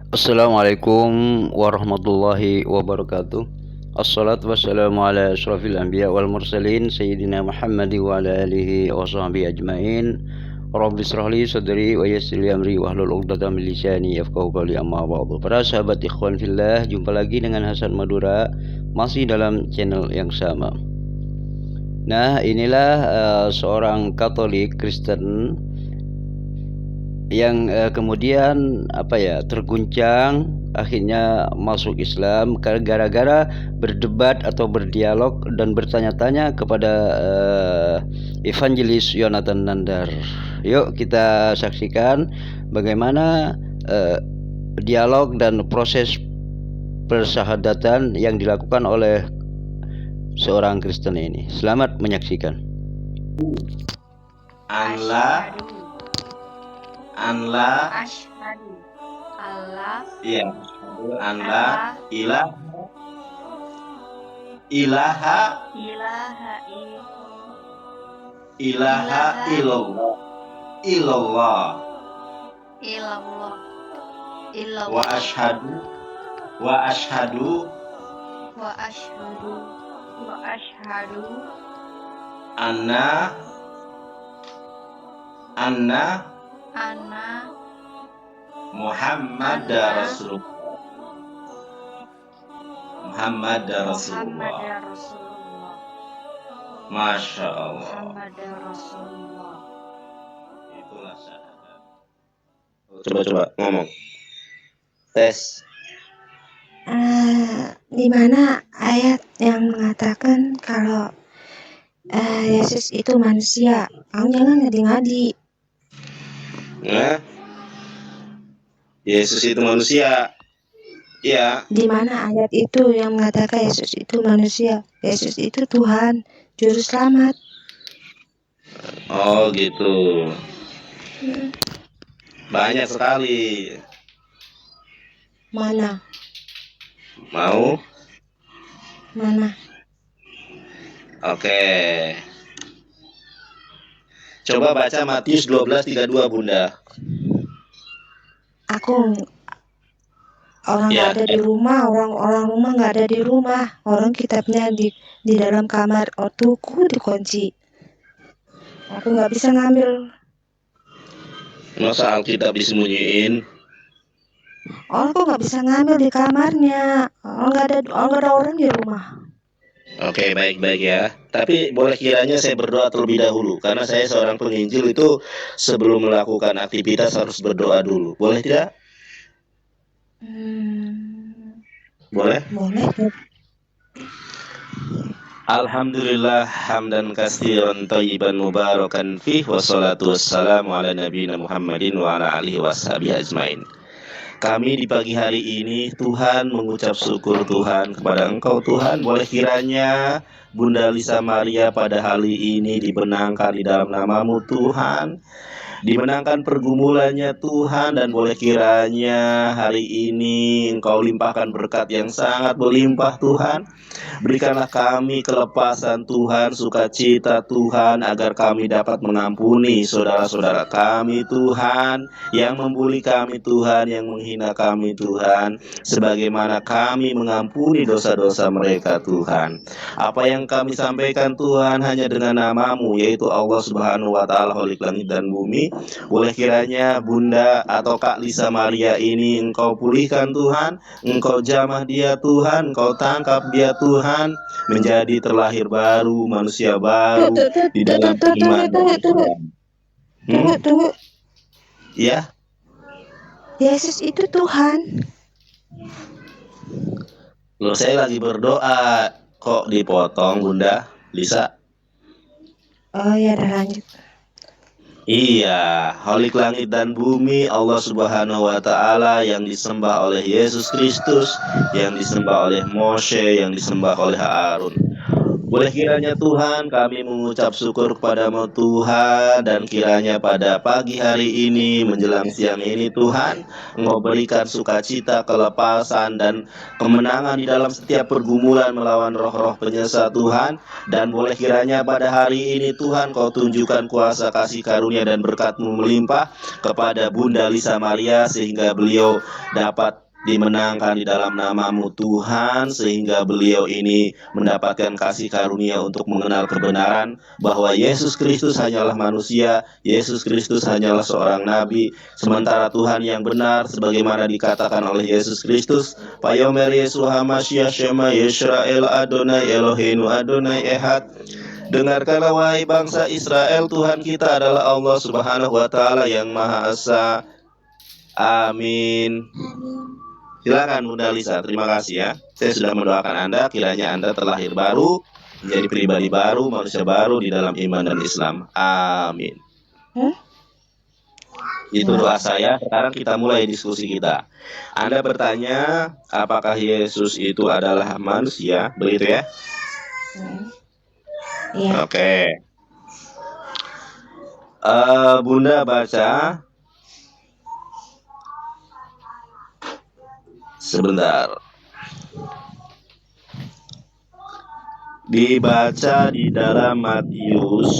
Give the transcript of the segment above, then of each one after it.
Assalamualaikum warahmatullahi wabarakatuh. Assalatu wassalamu ala asyrafil anbiya wal mursalin Sayyidina Muhammad wa ala alihi wa sahbihi ajmain. Rabbi israh li sadri wa yassir li amri wahlul 'uqdatam min lisani yafqahu qawli, amma ba'du. Para sahabat ikhwan fillah, jumpa lagi dengan Hasan Madura, masih dalam channel yang sama. Nah, inilah seorang Katolik Kristen yang kemudian terguncang, akhirnya masuk Islam gara-gara berdebat atau berdialog dan bertanya-tanya kepada Evangelis Yonathan Nandar. Yuk kita saksikan bagaimana dialog dan proses persahabatan yang dilakukan oleh seorang Kristen ini. Selamat menyaksikan. Allah Asyhadu Allah iya Allah ilaha illallah wa ashhadu anna Muhammad Rasulullah. Masya Allah. Itulah syahadat. Coba ngomong. Tes. Di mana ayat yang mengatakan kalau Yesus itu manusia? Kamu jangan ngadi-ngadi. Nah, Yesus itu manusia. Ya. Di mana ayat itu yang mengatakan Yesus itu manusia? Yesus itu Tuhan, juru selamat. Oh gitu. Banyak sekali. Mana? Mau? Mana? Oke. Coba baca Matius 12:32, Bunda. Aku orang nggak ada di rumah, orang rumah nggak ada di rumah, orang kitabnya di dalam kamar ortuku dikunci. Aku nggak bisa ngambil. Masa Alkitab disembunyiin? Orang kok nggak bisa ngambil di kamarnya? Orang nggak ada orang di rumah. Oke, baik-baik ya. Tapi boleh kiranya saya berdoa terlebih dahulu, karena saya seorang penginjil itu sebelum melakukan aktivitas harus berdoa dulu. Boleh tidak? Boleh? Boleh. Alhamdulillah hamdan katsiran thayyiban mubarakan fih, wassalatu wassalamu ala nabiyina Muhammadin wa ala alihi washabihi ajmain. Kami di pagi hari ini Tuhan mengucap syukur Tuhan kepada Engkau Tuhan. Boleh kiranya Bunda Lisa Maria pada hari ini dibenangkan di dalam nama-Mu Tuhan, dimenangkan pergumulannya Tuhan, dan boleh kiranya hari ini Engkau limpahkan berkat yang sangat berlimpah Tuhan. Berikanlah kami kelepasan Tuhan, sukacita Tuhan, agar kami dapat mengampuni saudara-saudara kami Tuhan, yang membuli kami Tuhan, yang menghina kami Tuhan, sebagaimana kami mengampuni dosa-dosa mereka Tuhan. Apa yang kami sampaikan Tuhan hanya dengan nama-Mu, yaitu Allah Subhanahu wa Ta'ala, Khalik langit dan bumi. Boleh kiranya Bunda atau Kak Lisa Maria ini Engkau pulihkan Tuhan, Engkau jamah dia Tuhan, Engkau tangkap dia Tuhan, menjadi terlahir baru, manusia baru di dalam iman. Tunggu. Ya. Yesus itu Tuhan. Loh, saya lagi berdoa kok dipotong Bunda Lisa. Oh ya, udah lanjut. Iya, Khalik langit dan bumi, Allah Subhanahu wa Ta'ala, yang disembah oleh Yesus Kristus, yang disembah oleh Moshe, yang disembah oleh Harun. Boleh kiranya Tuhan kami mengucap syukur kepadamu Tuhan, dan kiranya pada pagi hari ini menjelang siang ini Tuhan Engkau berikan sukacita, kelepasan, dan kemenangan di dalam setiap pergumulan melawan roh-roh penyesat Tuhan. Dan boleh kiranya pada hari ini Tuhan Kau tunjukkan kuasa kasih karunia dan berkat-Mu melimpah kepada Bunda Lisa Maria, sehingga beliau dapat dimenangkan di dalam nama-Mu Tuhan, sehingga beliau ini mendapatkan kasih karunia untuk mengenal kebenaran bahwa Yesus Kristus hanyalah manusia, Yesus Kristus hanyalah seorang nabi, sementara Tuhan yang benar sebagaimana dikatakan oleh Yesus Kristus, Payomer Yesu Hamashiach Shema Yisrael Adonai Eloheinu Adonai Ehad. Dengarkanlah wahai bangsa Israel, Tuhan kita adalah Allah Subhanahu wa Ta'ala yang Maha Esa. Amin. Silakan Bunda Lisa, terima kasih ya. Saya sudah mendoakan Anda, kiranya Anda terlahir baru, menjadi pribadi baru, manusia baru di dalam iman dan Islam. Amin. Itu doa saya. Sekarang kita mulai diskusi kita. Anda bertanya, apakah Yesus itu adalah manusia? Begitu ya? Iya. Oke. Bunda baca. Sebentar. Dibaca di dalam Matius.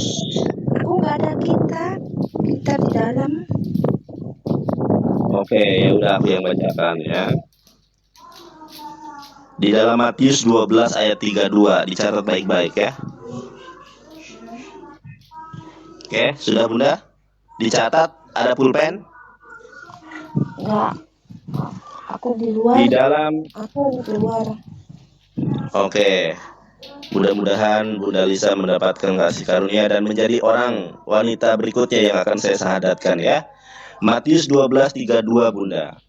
Aku nggak ada kitab di dalam. Oke, ya udah aku yang bacakan ya. Di dalam Matius 12 ayat 32, dicatat baik-baik ya. Oke, sudah Bunda? Dicatat, ada pulpen? Enggak. Aku di luar. Di dalam. Aku di luar. Oke. Mudah-mudahan Bunda Lisa mendapatkan kasih karunia dan menjadi orang wanita berikutnya yang akan saya sahadatkan ya. Matius 12:32 Bunda.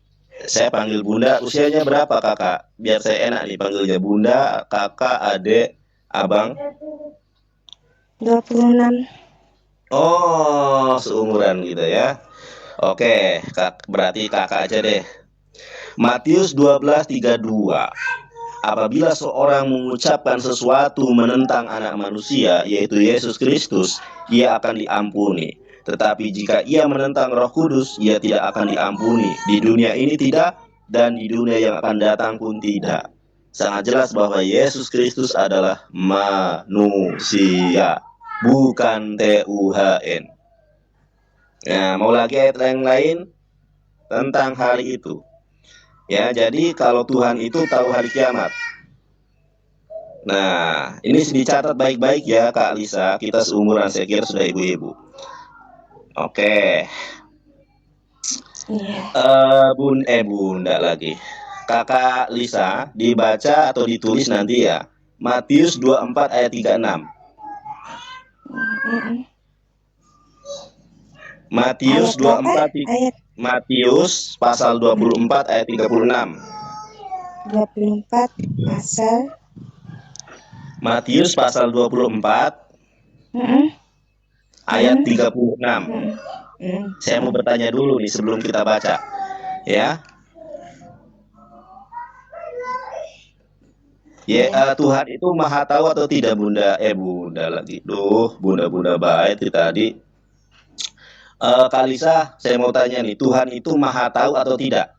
Saya panggil Bunda, usianya berapa kakak? Biar saya enak nih panggilnya Bunda, kakak, adik, abang. 26. Oh, seumuran gitu ya. Oke, berarti kakak aja deh. Matius 12:32. Apabila seorang mengucapkan sesuatu menentang anak manusia, yaitu Yesus Kristus, ia akan diampuni. Tetapi jika ia menentang Roh Kudus, ia tidak akan diampuni. Di dunia ini tidak, dan di dunia yang akan datang pun tidak. Sangat jelas bahwa Yesus Kristus adalah manusia, bukan Tuhan. Nah, mau lagi ayat yang lain tentang hari itu. Ya, jadi kalau Tuhan itu tahu hari kiamat. Nah, ini dicatat baik-baik ya Kak Lisa. Kita seumuran, saya kira sudah ibu-ibu. Oke. Bunda lagi. Kakak Lisa, dibaca atau ditulis nanti ya. Matius 24 ayat 36. Matius 24 ayat. Matius pasal 24 ayat 36. 24 pasal. Matius pasal 24 ayat 36. Saya mau bertanya dulu nih sebelum kita baca. Ya. Tuhan itu maha tahu atau tidak Bunda? Bunda lagi. Bunda baik tadi. Kak Lisa, saya mau tanya nih, Tuhan itu maha tahu atau tidak?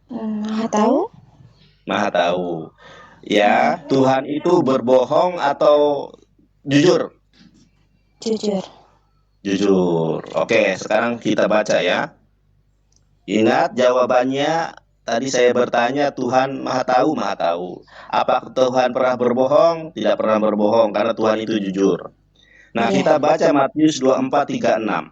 Maha tahu? Maha tahu. Ya, Tuhan itu berbohong atau jujur? Jujur. Jujur. Oke, sekarang kita baca ya. Ingat jawabannya, tadi saya bertanya Tuhan maha tahu, maha tahu. Apakah Tuhan pernah berbohong? Tidak pernah berbohong, karena Tuhan itu jujur. Nah, kita baca Matius 24:36.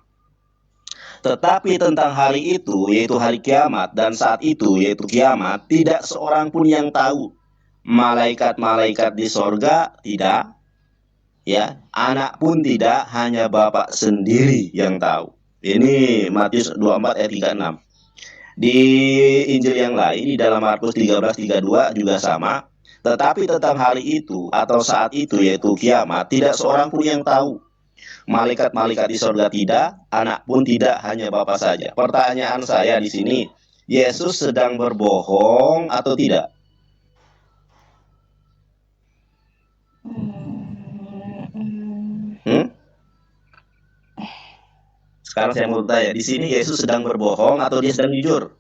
Tetapi tentang hari itu, yaitu hari kiamat, dan saat itu, yaitu kiamat, tidak seorang pun yang tahu. Malaikat-malaikat di sorga tidak, ya, anak pun tidak, hanya Bapa sendiri yang tahu. Ini Matius 24 ayat 36. Di Injil yang lain, di dalam Markus 13:32 juga sama. Tetapi tentang hari itu atau saat itu, yaitu kiamat, tidak seorang pun yang tahu. Malaikat-malaikat di sorga tidak, anak pun tidak, hanya Bapa saja. Pertanyaan saya di sini, Yesus sedang berbohong atau tidak? Sekarang saya mau tanya, di sini Yesus sedang berbohong atau dia sedang jujur?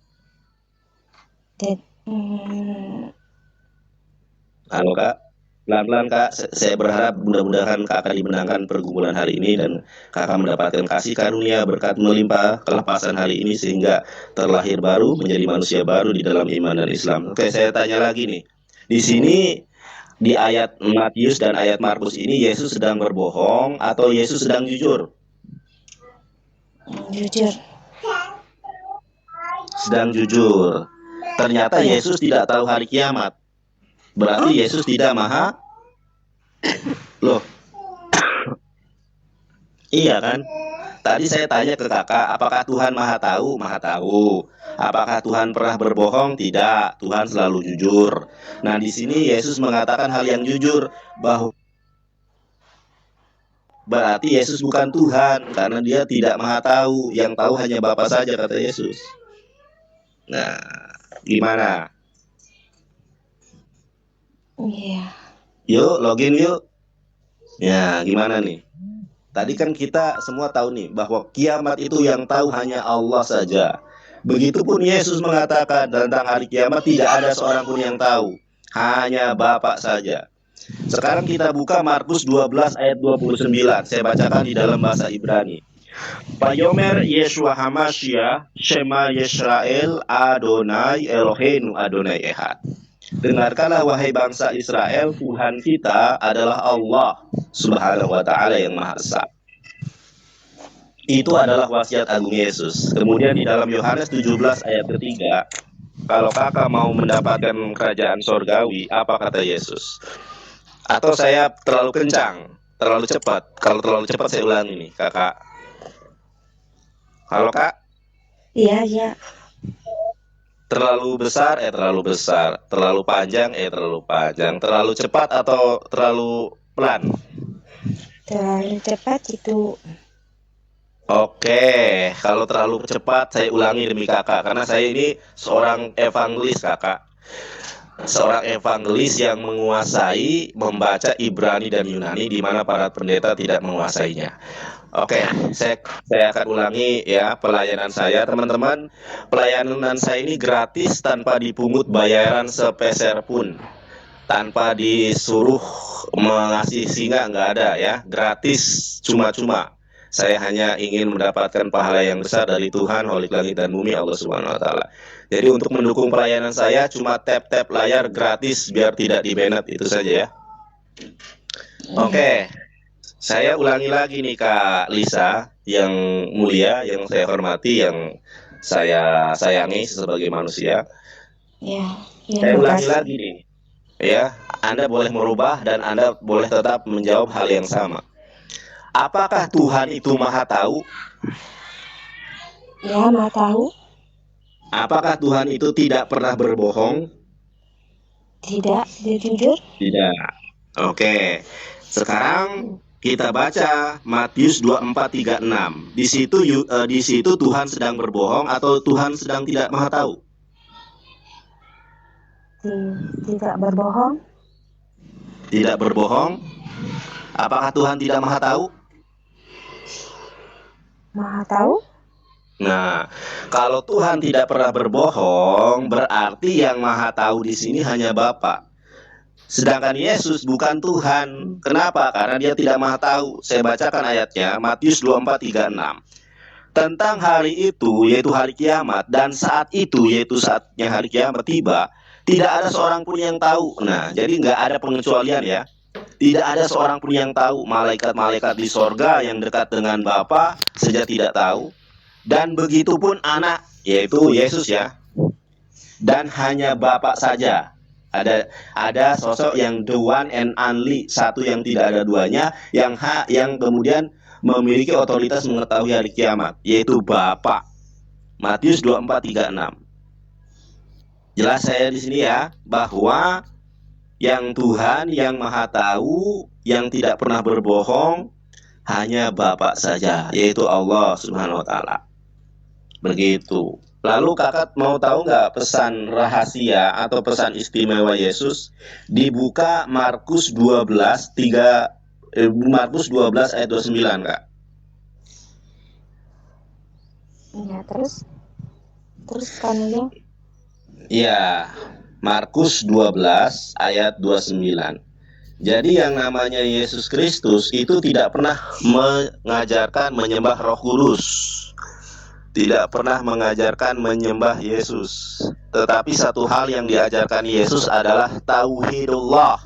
Halo Kak, pelan-pelan Kak. Saya berharap mudah-mudahan Kakak dimenangkan pergumulan hari ini dan Kakak mendapatkan kasih karunia berkat melimpah kelepasan hari ini sehingga terlahir baru menjadi manusia baru di dalam iman dan Islam. Oke, saya tanya lagi nih. Di sini di ayat Matius dan ayat Markus ini Yesus sedang berbohong atau Yesus sedang jujur? Jujur. Sedang jujur. Ternyata Yesus tidak tahu hari kiamat. Berarti Yesus tidak maha. Loh. Iya kan? Tadi saya tanya ke kakak, apakah Tuhan maha tahu? Maha tahu. Apakah Tuhan pernah berbohong? Tidak. Tuhan selalu jujur. Nah, di sini Yesus mengatakan hal yang jujur, bahwa berarti Yesus bukan Tuhan karena dia tidak maha tahu. Yang tahu hanya Bapa saja, kata Yesus. Nah, gimana? Iya. Yuk, login yuk. Ya, gimana nih? Tadi kan kita semua tahu nih bahwa kiamat itu yang tahu hanya Allah saja. Begitupun Yesus mengatakan tentang hari kiamat tidak ada seorang pun yang tahu, hanya Bapa saja. Sekarang kita buka Markus 12 ayat 29. Saya bacakan di dalam bahasa Ibrani. Vayomer Yeshua Hamashiach Shema Yisrael Adonai Eloheinu Adonai Echad. Dengarkanlah wahai bangsa Israel, Tuhan kita adalah Allah Subhanahu wa ta'ala yang Maha Esa. Itu adalah wasiat agung Yesus. Kemudian di dalam Yohanes 17 ayat ketiga, kalau kakak mau mendapatkan kerajaan sorgawi, apa kata Yesus? Atau saya terlalu kencang, terlalu cepat? Kalau terlalu cepat saya ulangi nih, kakak. Halo kak? Iya. Terlalu besar, terlalu besar. Terlalu panjang, terlalu panjang. Terlalu cepat atau terlalu pelan? Terlalu cepat itu. Oke, kalau terlalu cepat saya ulangi demi kakak. Karena saya ini seorang evangelis kakak. Seorang evangelis yang menguasai membaca Ibrani dan Yunani di mana para pendeta tidak menguasainya. Oke, saya akan ulangi ya pelayanan saya, teman-teman. Pelayanan saya ini gratis tanpa dipungut bayaran sepeser pun, tanpa disuruh mengasih singa, nggak ada ya, gratis, cuma-cuma. Saya hanya ingin mendapatkan pahala yang besar dari Tuhan, Holik langit dan bumi, Allah Subhanahu wa Ta'ala. Jadi untuk mendukung pelayanan saya cuma tap-tap layar gratis biar tidak di-banned, itu saja ya. Oke. Saya ulangi lagi nih Kak Lisa yang mulia, yang saya hormati, yang saya sayangi sebagai manusia. Ya. Saya ulangi lagi nih, ya. Anda boleh merubah dan Anda boleh tetap menjawab hal yang sama. Apakah Tuhan itu maha tahu? Ya, maha tahu. Apakah Tuhan itu tidak pernah berbohong? Tidak, dia jujur. Tidak. Oke. Sekarang kita baca Matius 24:36. Di situ Tuhan sedang berbohong atau Tuhan sedang tidak maha tahu? Tidak berbohong. Tidak berbohong. Apakah Tuhan tidak maha tahu? Maha tahu. Nah, kalau Tuhan tidak pernah berbohong, berarti yang maha tahu di sini hanya Bapa. Sedangkan Yesus bukan Tuhan. Kenapa? Karena dia tidak maha tahu. Saya bacakan ayatnya, Matius 24:36. Tentang hari itu, yaitu hari kiamat, dan saat itu, yaitu saatnya hari kiamat tiba, tidak ada seorang pun yang tahu. Nah, jadi nggak ada pengecualian ya. Tidak ada seorang pun yang tahu. Malaikat-malaikat di sorga yang dekat dengan Bapa saja tidak tahu. Dan begitu pun anak, yaitu Yesus ya. Dan hanya Bapa saja. Ada sosok yang the one and only, satu yang tidak ada duanya, yang kemudian memiliki otoritas mengetahui hari kiamat, yaitu Bapa. Matius 24:36. Jelas saya di sini ya, bahwa yang Tuhan yang maha tahu, yang tidak pernah berbohong, hanya Bapa saja, yaitu Allah Subhanahu wa Ta'ala. Begitu. Lalu kakak mau tahu nggak pesan rahasia atau pesan istimewa Yesus? Dibuka Markus 12 ayat 29 Kak. Iya, terus kanunya. Ya, Markus 12 ayat 29. Jadi yang namanya Yesus Kristus itu tidak pernah mengajarkan menyembah Roh Kudus. Tidak pernah mengajarkan menyembah Yesus. Tetapi satu hal yang diajarkan Yesus adalah tauhidullah.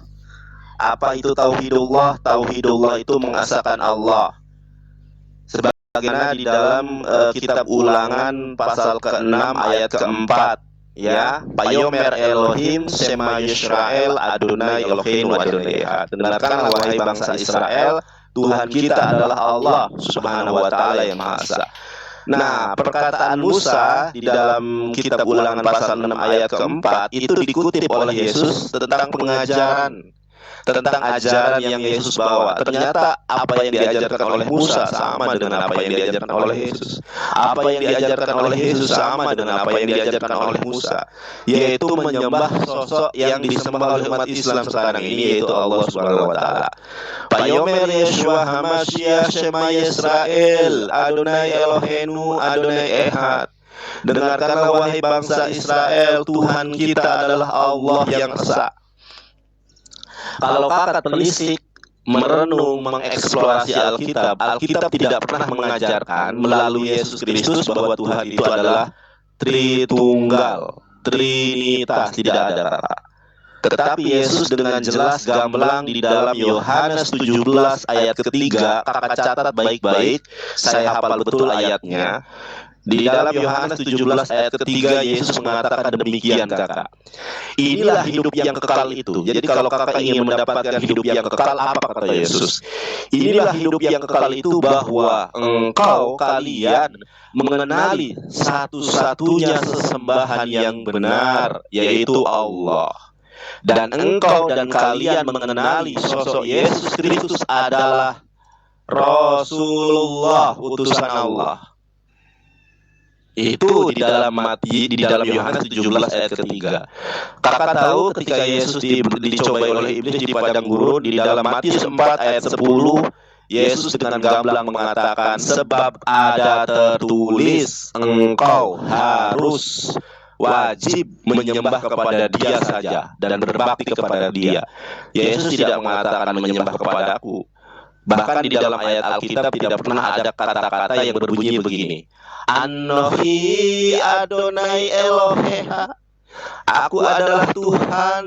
Apa itu tauhidullah? Tauhidullah itu mengesahkan Allah. Sebagaimana di dalam kitab Ulangan pasal ke-6 ayat ke-4, ya, Payomer Elohim Shema Yisrael Adonai Eloheinu Adonai Echad. Dengarkanlah wahai bangsa Israel, Tuhan kita adalah Allah Subhanahu wa taala yang Maha Esa. Nah, perkataan Musa di dalam kitab Ulangan pasal 6 ayat ke-4 itu dikutip oleh Yesus tentang pengajaran, tentang ajaran yang Yesus bawa. Ternyata apa yang diajarkan oleh Musa sama dengan apa yang diajarkan oleh Yesus. Apa yang diajarkan oleh Yesus sama dengan apa yang diajarkan oleh Musa, yaitu menyembah sosok yang disembah oleh umat Islam sekarang ini, yaitu Allah Subhanahu wa taala. Payomer Yeshua Hamashiach Shema Yisrael Adonai Eloheinu Adonai Echad. Dengarkanlah wahai bangsa Israel, Tuhan kita adalah Allah yang esa. Kalau kakak telisik, merenung, mengeksplorasi Alkitab, Alkitab tidak pernah mengajarkan melalui Yesus Kristus bahwa Tuhan itu adalah Tritunggal, Trinitas, tidak ada, kakak. Tetapi Yesus dengan jelas gamblang di dalam Yohanes 17 ayat ketiga, kakak catat baik-baik, saya hafal betul ayatnya. Di dalam Yohanes 17 ayat ketiga, Yesus mengatakan demikian, kakak. Inilah hidup yang kekal itu. Jadi kalau kakak ingin mendapatkan hidup yang kekal, apa kata Yesus? Inilah hidup yang kekal itu, bahwa kalian mengenali satu-satunya sesembahan yang benar, yaitu Allah. Dan engkau dan kalian mengenali sosok Yesus Kristus adalah Rasulullah, utusan Allah. Itu di dalam Yohanes 17 ayat ketiga. Kakak tahu ketika Yesus dicobai oleh iblis di padang gurun, di dalam Matius 4 ayat 10, Yesus dengan gamblang mengatakan, sebab ada tertulis, engkau harus wajib menyembah kepada Dia saja dan berbakti kepada Dia. Yesus tidak mengatakan menyembah kepadaku. Bahkan di dalam ayat Alkitab tidak pernah ada kata-kata yang berbunyi begini, Anohi Adonai Eloheha. Aku adalah Tuhan.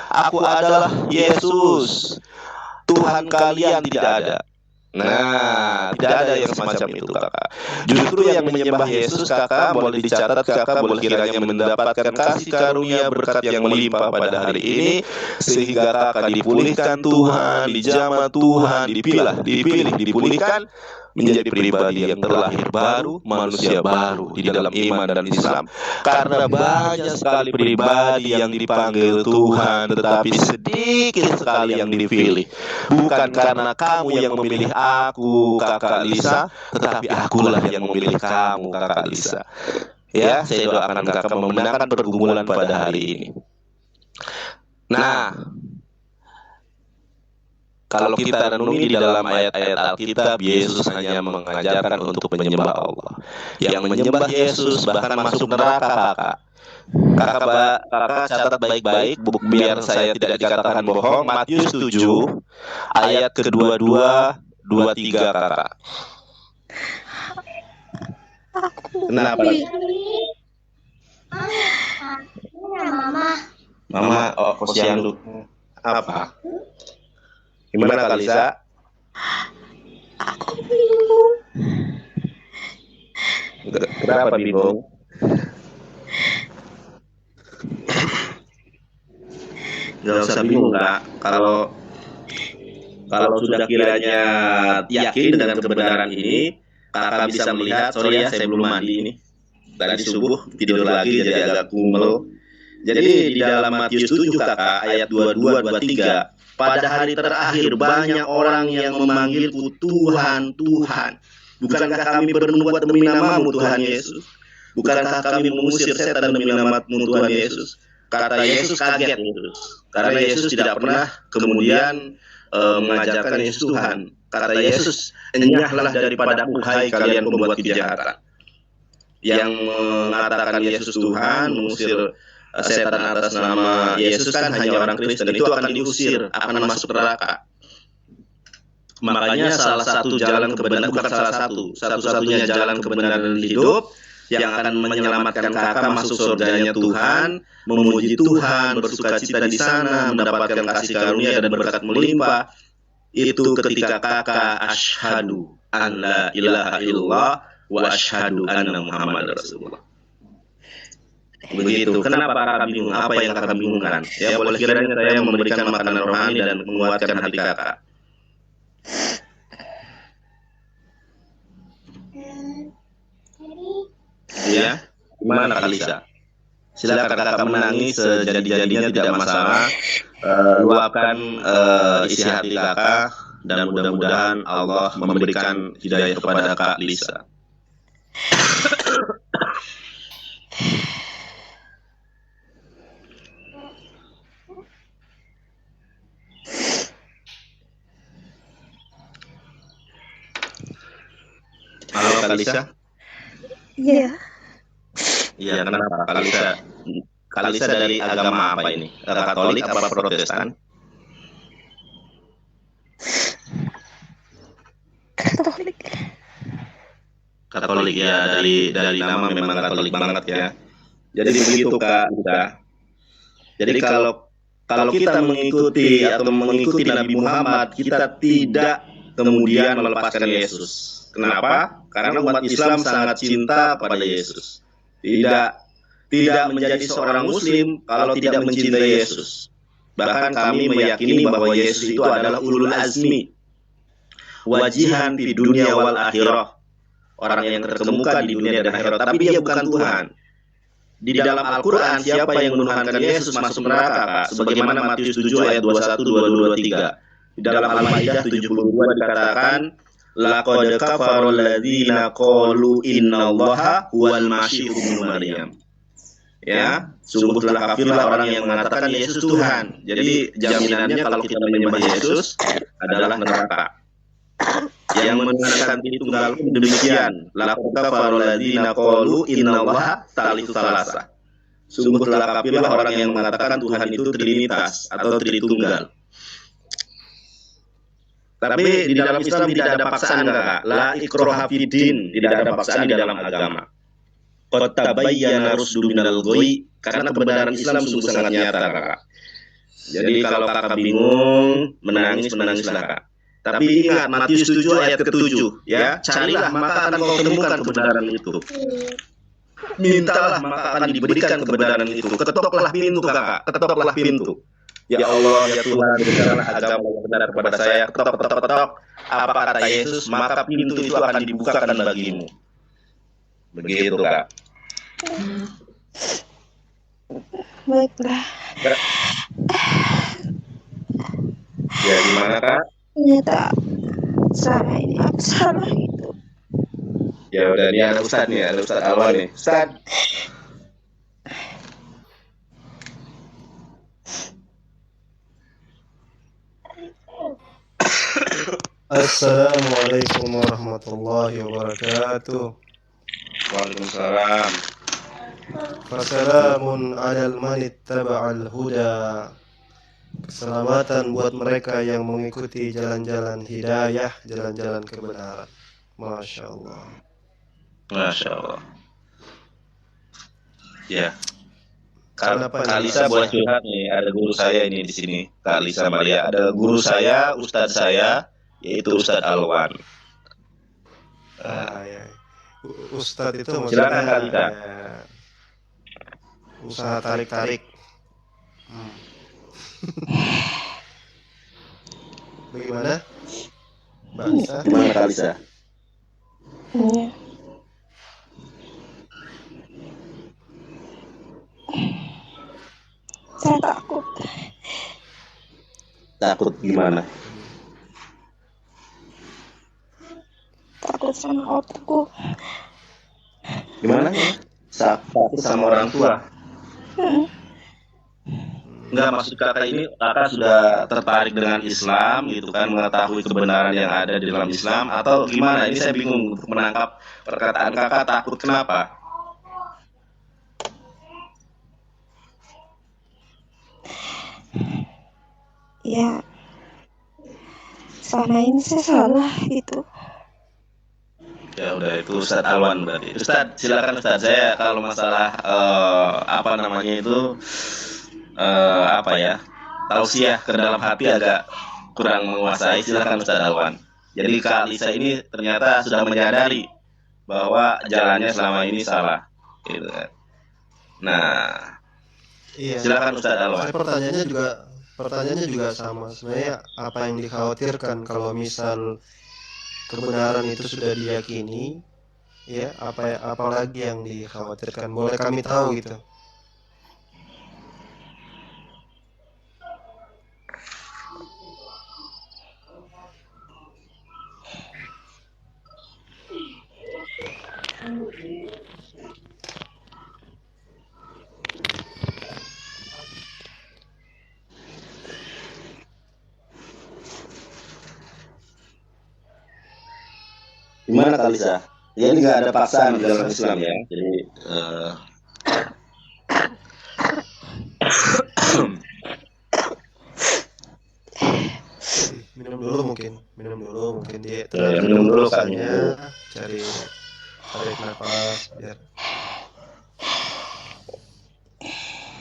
Aku adalah Yesus, Tuhan kalian. Tidak ada. Nah, tidak ada yang semacam itu, kakak. Justru yang menyembah Yesus, kakak, boleh dicatat, kakak boleh kiranya mendapatkan kasih karunia berkat yang melimpah pada hari ini, sehingga kakak dipulihkan Tuhan, dijamah Tuhan, dipulihkan menjadi pribadi yang terlahir baru, manusia baru di dalam iman dan Islam. Karena banyak sekali pribadi yang dipanggil Tuhan, tetapi sedikit sekali yang dipilih. Bukan karena kamu yang memilih aku, kakak Lisa, tetapi akulah yang memilih kamu, kakak Lisa. Ya, saya doakan kakak memenangkan pergumulan pada hari ini. Nah, kalau kita renungi di dalam ayat-ayat Alkitab, Yesus hanya mengajarkan untuk menyembah Allah. Yang menyembah Yesus bahkan masuk neraka, kakak. Kakak catat baik-baik, biar saya tidak dikatakan bohong. Matius 7 ayat ke-22, 23, kakak. Kenapa? Mama, posyandu. Apa? Gimana, Kak Lisa? Aku bingung. Kenapa bingung? Gak usah bingung, Kak. Kalau sudah kiranya yakin dengan kebenaran ini, kakak bisa melihat. Sorry ya, saya belum mandi ini. Tadi subuh tidur lagi jadi agak kumel. Jadi di dalam Matius 7, kakak, ayat 22, 23, pada hari terakhir banyak orang yang memanggilku Tuhan, Tuhan. Bukankah kami bernubuat demi namamu, Tuhan Yesus? Bukankah kami mengusir setan demi namamu, Tuhan Yesus? Kata Yesus kaget gitu. Karena Yesus tidak pernah kemudian mengajarkan Yesus Tuhan. Kata Yesus, enyahlah daripadaku hai kalian pembuat kejahatan. yang mengatakan Yesus Tuhan, mengusir setan atas nama Yesus kan hanya orang Kristen, itu akan diusir, akan masuk neraka. Makanya salah satu jalan kebenaran, bukan salah satu, satu-satunya jalan kebenaran hidup yang akan menyelamatkan kakak masuk surganya Tuhan, memuji Tuhan, bersukacita di sana, mendapatkan kasih karunia dan berkat melimpah, itu ketika kakak asyhadu an la ilaha illallah wa asyhadu anna Muhammad Rasulullah. Begitu. Kenapa kakak bingung? Apa yang kakak bingungkan? Ya, boleh kiranya saya memberikan makanan rohani dan menguatkan hati kakak. Ya, gimana Kak Lisa? Silakan kakak menangis sejadi-jadinya, tidak masalah. Luapkan isi hati kakak dan mudah-mudahan Allah memberikan hidayah kepada Kak Lisa. Halo Kak Lisa. Iya. Iya, kenapa? Kak Lisa dari agama apa ini? Katolik apa Protestan? Katolik. Katolik ya, dari nama memang Katolik banget ya. Jadi begitu Kak Lisa. Jadi kalau kita mengikuti atau mengikuti Nabi Muhammad, kita tidak kemudian melepaskan Yesus. Kenapa? Karena umat Islam sangat cinta pada Yesus. Tidak menjadi seorang Muslim kalau tidak mencintai Yesus. Bahkan kami meyakini bahwa Yesus itu adalah ulul azmi, wajihan di dunia wal akhirah, orang yang terkemuka di dunia dan akhirat. Tapi dia bukan Tuhan. Di dalam Al-Quran, siapa yang menuhankan Yesus masuk neraka, Kak. Sebagaimana Matius 7 ayat 21, 22, 23. Di dalam Al-Maidah 72 dikatakan, laqad kafarul ladzina qalu innallaha huwal masih ibnu Maryam. Ya, sungguh telah kafirlah orang yang mengatakan Yesus Tuhan. Jadi jaminannya kalau kita menyembah Yesus adalah neraka. Yang menuhankan Tritunggal pun demikian. Laqad kafarul ladzina qalu innallaha thalithu tsalatsa. Sungguh telah kafirlah orang yang mengatakan Tuhan itu Trinitas atau Tritunggal. Tapi di dalam Islam tidak ada paksaan, Kakak. La ikraha fiddin, tidak ada paksaan di dalam agama. Qad tabayyana rusdu minal ghoi, karena kebenaran Islam sungguh sangat nyata, Kakak. Jadi kalau Kakak bingung, menangislah, Kak. Tapi ingat Matius 7 ayat ke-7, ya, carilah maka akan kau temukan kebenaran itu. Mintalah maka akan diberikan kebenaran itu. Ketoklah pintu, Kakak, ketoklah pintu. Ya Allah, ya Tuhan, berikanlah agama yang benar kepada saya. Ketok, ketok, ketok. Apa kata Yesus, maka pintu itu akan dibukakan bagimu. Begitu, Kak. Baiklah. Ya, gimana, Kak? Ternyata selama ini aku salah gitu. Ya udah, ini ada Ustadz nih, ada Ustadz Alwan nih. Ustadz. Assalamualaikum warahmatullahi wabarakatuh. Waalaikumsalam. Fassalamun alal man ittaba'al huda. Keselamatan buat mereka yang mengikuti jalan-jalan hidayah, jalan-jalan kebenaran. Masya Allah. Masya Allah. Ya. Kak Kenapa Lisa buat curhat nih, ada guru saya ini di sini, Kak Lisa Maria. Ada guru saya, Ustadz saya, yaitu Ustadz Alwan. Ya. Ustadz itu Silakan, Kak Lisa. Usaha tarik-tarik. Bagaimana? Mbak Lisa? Gimana Kak Lisa? Iya. Saya takut. Takut gimana? Takut sama otakku. Gimana? Takut sama orang tua? Enggak, maksud kakak ini, kakak sudah tertarik dengan Islam gitu kan, mengetahui kebenaran yang ada di dalam Islam, atau gimana? Ini saya bingung untuk menangkap perkataan kakak takut, kenapa? Ya, selama ini saya salah gitu. Ya udah, itu Ustadz Alwan berarti. Ustadz, silakan Ustadz. Saya kalau masalah apa namanya itu apa ya, tausiah ke dalam hati agak kurang menguasai. Silakan Ustadz Alwan. Jadi Kak Lisa ini ternyata sudah menyadari bahwa jalannya selama ini salah, gitu kan. Nah, Iya. silakan Ustadz Alwan. Saya pertanyaannya juga sama. Sebenarnya apa yang dikhawatirkan kalau misal kebenaran itu sudah diyakini, ya apalagi yang dikhawatirkan? Boleh kami tahu gitu? Gimana Kak Lisa? Ya ini nggak ada paksaan di dalam Islam ya. Jadi minum dulu mungkin dia minum dulu Kak. cari tarik nafas biar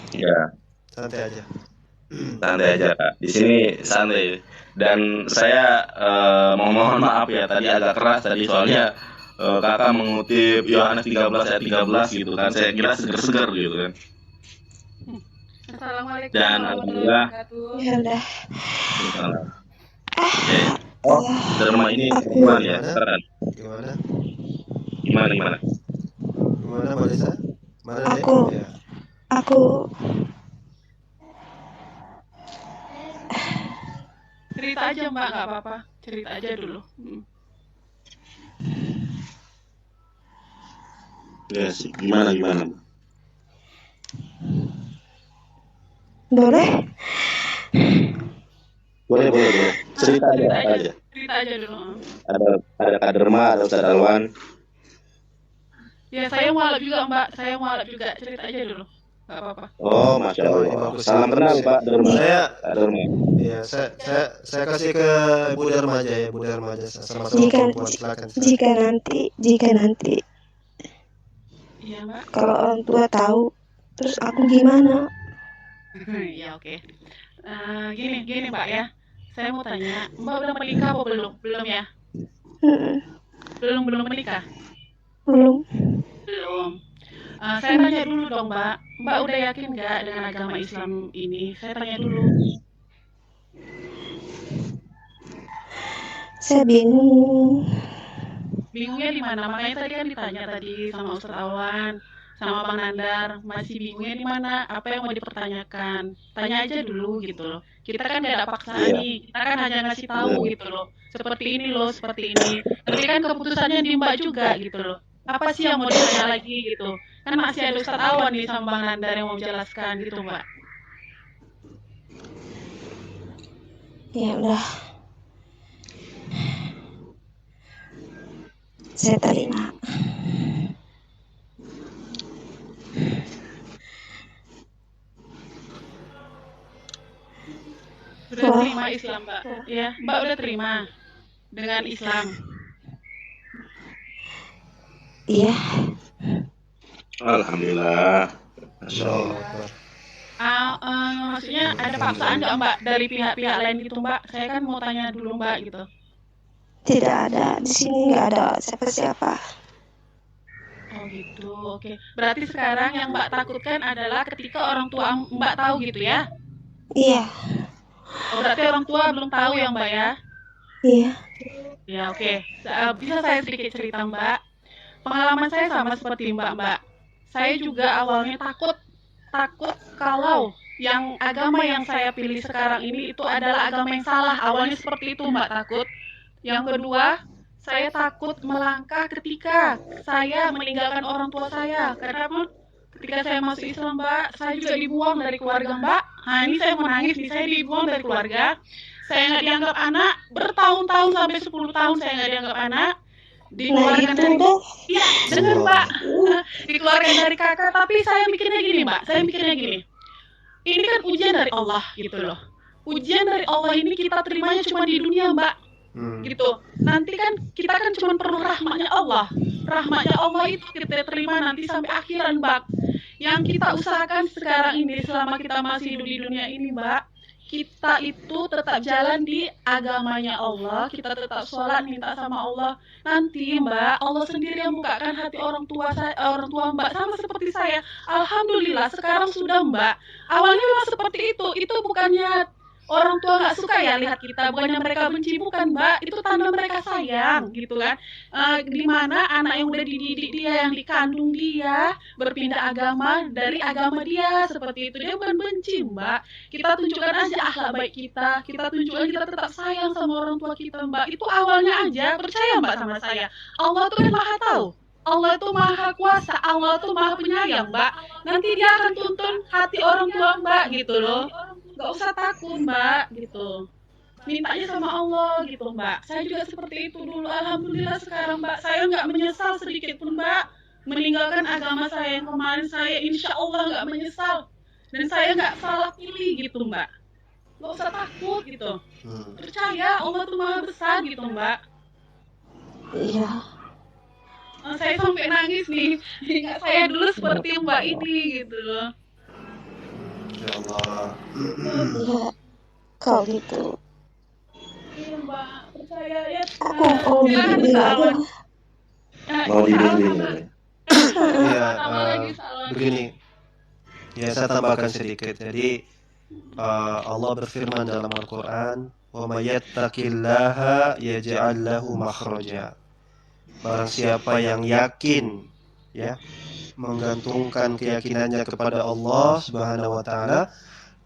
Ya, santai aja. santai aja Kak. Di sini santai. Dan saya mohon maaf ya tadi agak keras tadi soalnya Kakak mengutip Yohanes 13 ayat 13 gitu kan. Saya kira seger-seger gitu kan. Assalamualaikum Dan alhamdulillah. Ya udah. Oke. Oh, Dharma ini gimana ya? Sekarang. Gimana Gimana? Mbak Lisa? Mana deh? Aku- Ya. Aku cerita aja Mbak, nggak apa-apa. Cerita aja dulu. Ya sih. Gimana? boleh? Boleh. Cerita aja. Cerita aja dulu. Ada Kak Dharma, ada Ustadz Alwan. Ya saya mualaf juga Mbak, saya mualaf juga. Cerita aja dulu. Nggak apa-apa. Oh, Masya Allah. Salam kenal Pak Dharma. Kak Dharma. Iya, saya kasih ke Bu Dharma aja ya, Bu Dharma aja sama-sama Jika- perempuan, silakan. Jika nanti Iya Mbak. kalau orang tua tahu, terus aku gimana? Ya oke. Gini Mbak ya. Saya mau tanya, Mbak udah menikah apa belum? Belum ya? Belum menikah? Belum. Belum. Saya tanya dulu dong Mbak. Mbak udah yakin nggak dengan agama Islam ini? Saya tanya dulu. Saya bingung. Bingungnya di mana? Makanya tadi kan ditanya tadi sama Ustadz Alwan, sama Bang Nandar, masih bingungnya di mana? Apa yang mau dipertanyakan? Tanya aja dulu gitu loh. Kita kan nggak ada paksaan nih, kita kan hanya ngasih tahu gitu loh. Seperti ini loh, seperti ini. Nanti kan keputusannya di Mbak juga gitu loh. Apa sih yang mau ditanya lagi gitu? Kan masih ada Ustadz Alwan nih sama Bang Nandar yang mau menjelaskan gitu Mbak. Ya udah. Saya terima. Sudah terima Islam Mbak? Ya, Mbak udah terima dengan Islam. Iya. Alhamdulillah. Masya Allah. Maksudnya ada paksaan nggak Mbak dari pihak-pihak lain gitu Mbak? Saya kan mau tanya dulu Mbak gitu. Tidak ada. Di sini nggak ada siapa-siapa. Oh gitu, oke. Berarti sekarang yang Mbak takutkan adalah ketika orang tua Mbak tahu gitu ya? Iya. Oh berarti orang tua belum tahu ya Mbak ya? Iya. Ya oke. Bisa saya sedikit cerita Mbak? Pengalaman saya sama seperti Mbak. Saya juga awalnya takut kalau yang agama yang saya pilih sekarang ini itu adalah agama yang salah. Awalnya seperti itu Mbak, takut. Yang kedua, saya takut melangkah ketika saya meninggalkan orang tua saya. Karena ketika saya masuk Islam Mbak, saya juga dibuang dari keluarga Mbak. Nah ini saya mau nangis nih, saya dibuang dari keluarga. Saya nggak dianggap anak, bertahun-tahun sampai 10 tahun saya nggak dianggap anak. Dikeluarkan dari iya dengar Mbak, dikeluarkan dari kakak. Tapi saya mikirnya gini Mbak, ini kan ujian dari Allah gitu loh. ujian dari Allah ini kita terimanya cuma di dunia, Mbak. Gitu. Nanti kan kita kan cuma perlu rahmatnya Allah. Rahmatnya Allah itu kita terima nanti sampai akhiran, Mbak. Yang kita usahakan sekarang ini selama kita masih hidup di dunia ini, Mbak, kita itu tetap jalan di agamanya Allah, kita tetap sholat minta sama Allah. Nanti Mbak, Allah sendiri yang bukakan hati orang tua Mbak, sama seperti saya. Alhamdulillah sekarang sudah, Mbak. Awalnya memang seperti itu bukannya orang tua nggak suka ya lihat kita, bukannya mereka benci, bukan, Mbak. Itu tanda mereka sayang gitu kan. Dimana anak yang udah dididik dia, yang dikandung dia, berpindah agama dari agama dia, seperti itu. Dia bukan benci, Mbak. Kita tunjukkan aja akhlak baik kita tunjukkan kita tetap sayang sama orang tua kita, Mbak. Itu awalnya aja, percaya Mbak sama saya. Allah tuh kan maha tahu, Allah tuh maha kuasa, Allah tuh maha penyayang, Mbak. Nanti dia akan tuntun hati orang tua Mbak gitu loh. Gak usah takut, Mbak, gitu. Mintanya sama Allah gitu, Mbak. Saya juga seperti itu dulu. Alhamdulillah sekarang, Mbak, saya nggak menyesal sedikit pun, Mbak. Meninggalkan agama saya yang kemarin, saya insya Allah nggak menyesal. Dan saya nggak salah pilih gitu, Mbak. Gak usah takut gitu. Percaya Allah tuh maha besar gitu, Mbak. Iya. Saya sampai nangis nih. Ingat saya dulu seperti Mbak ini gitu loh. Ya Allah. Iya. Kalau gitu. Iya, Mbak. Percaya ya. Aku mau Silakan dibimbing aja. Salman. Mau dibimbing. Ya, begini. Ya, saya tambahkan sedikit. Jadi Allah berfirman dalam Al-Quran, "Wa may yattaqillaha yaj'al lahu makhraja." Barang siapa yang yakin, ya, menggantungkan keyakinannya kepada Allah Subhanahu wa taala,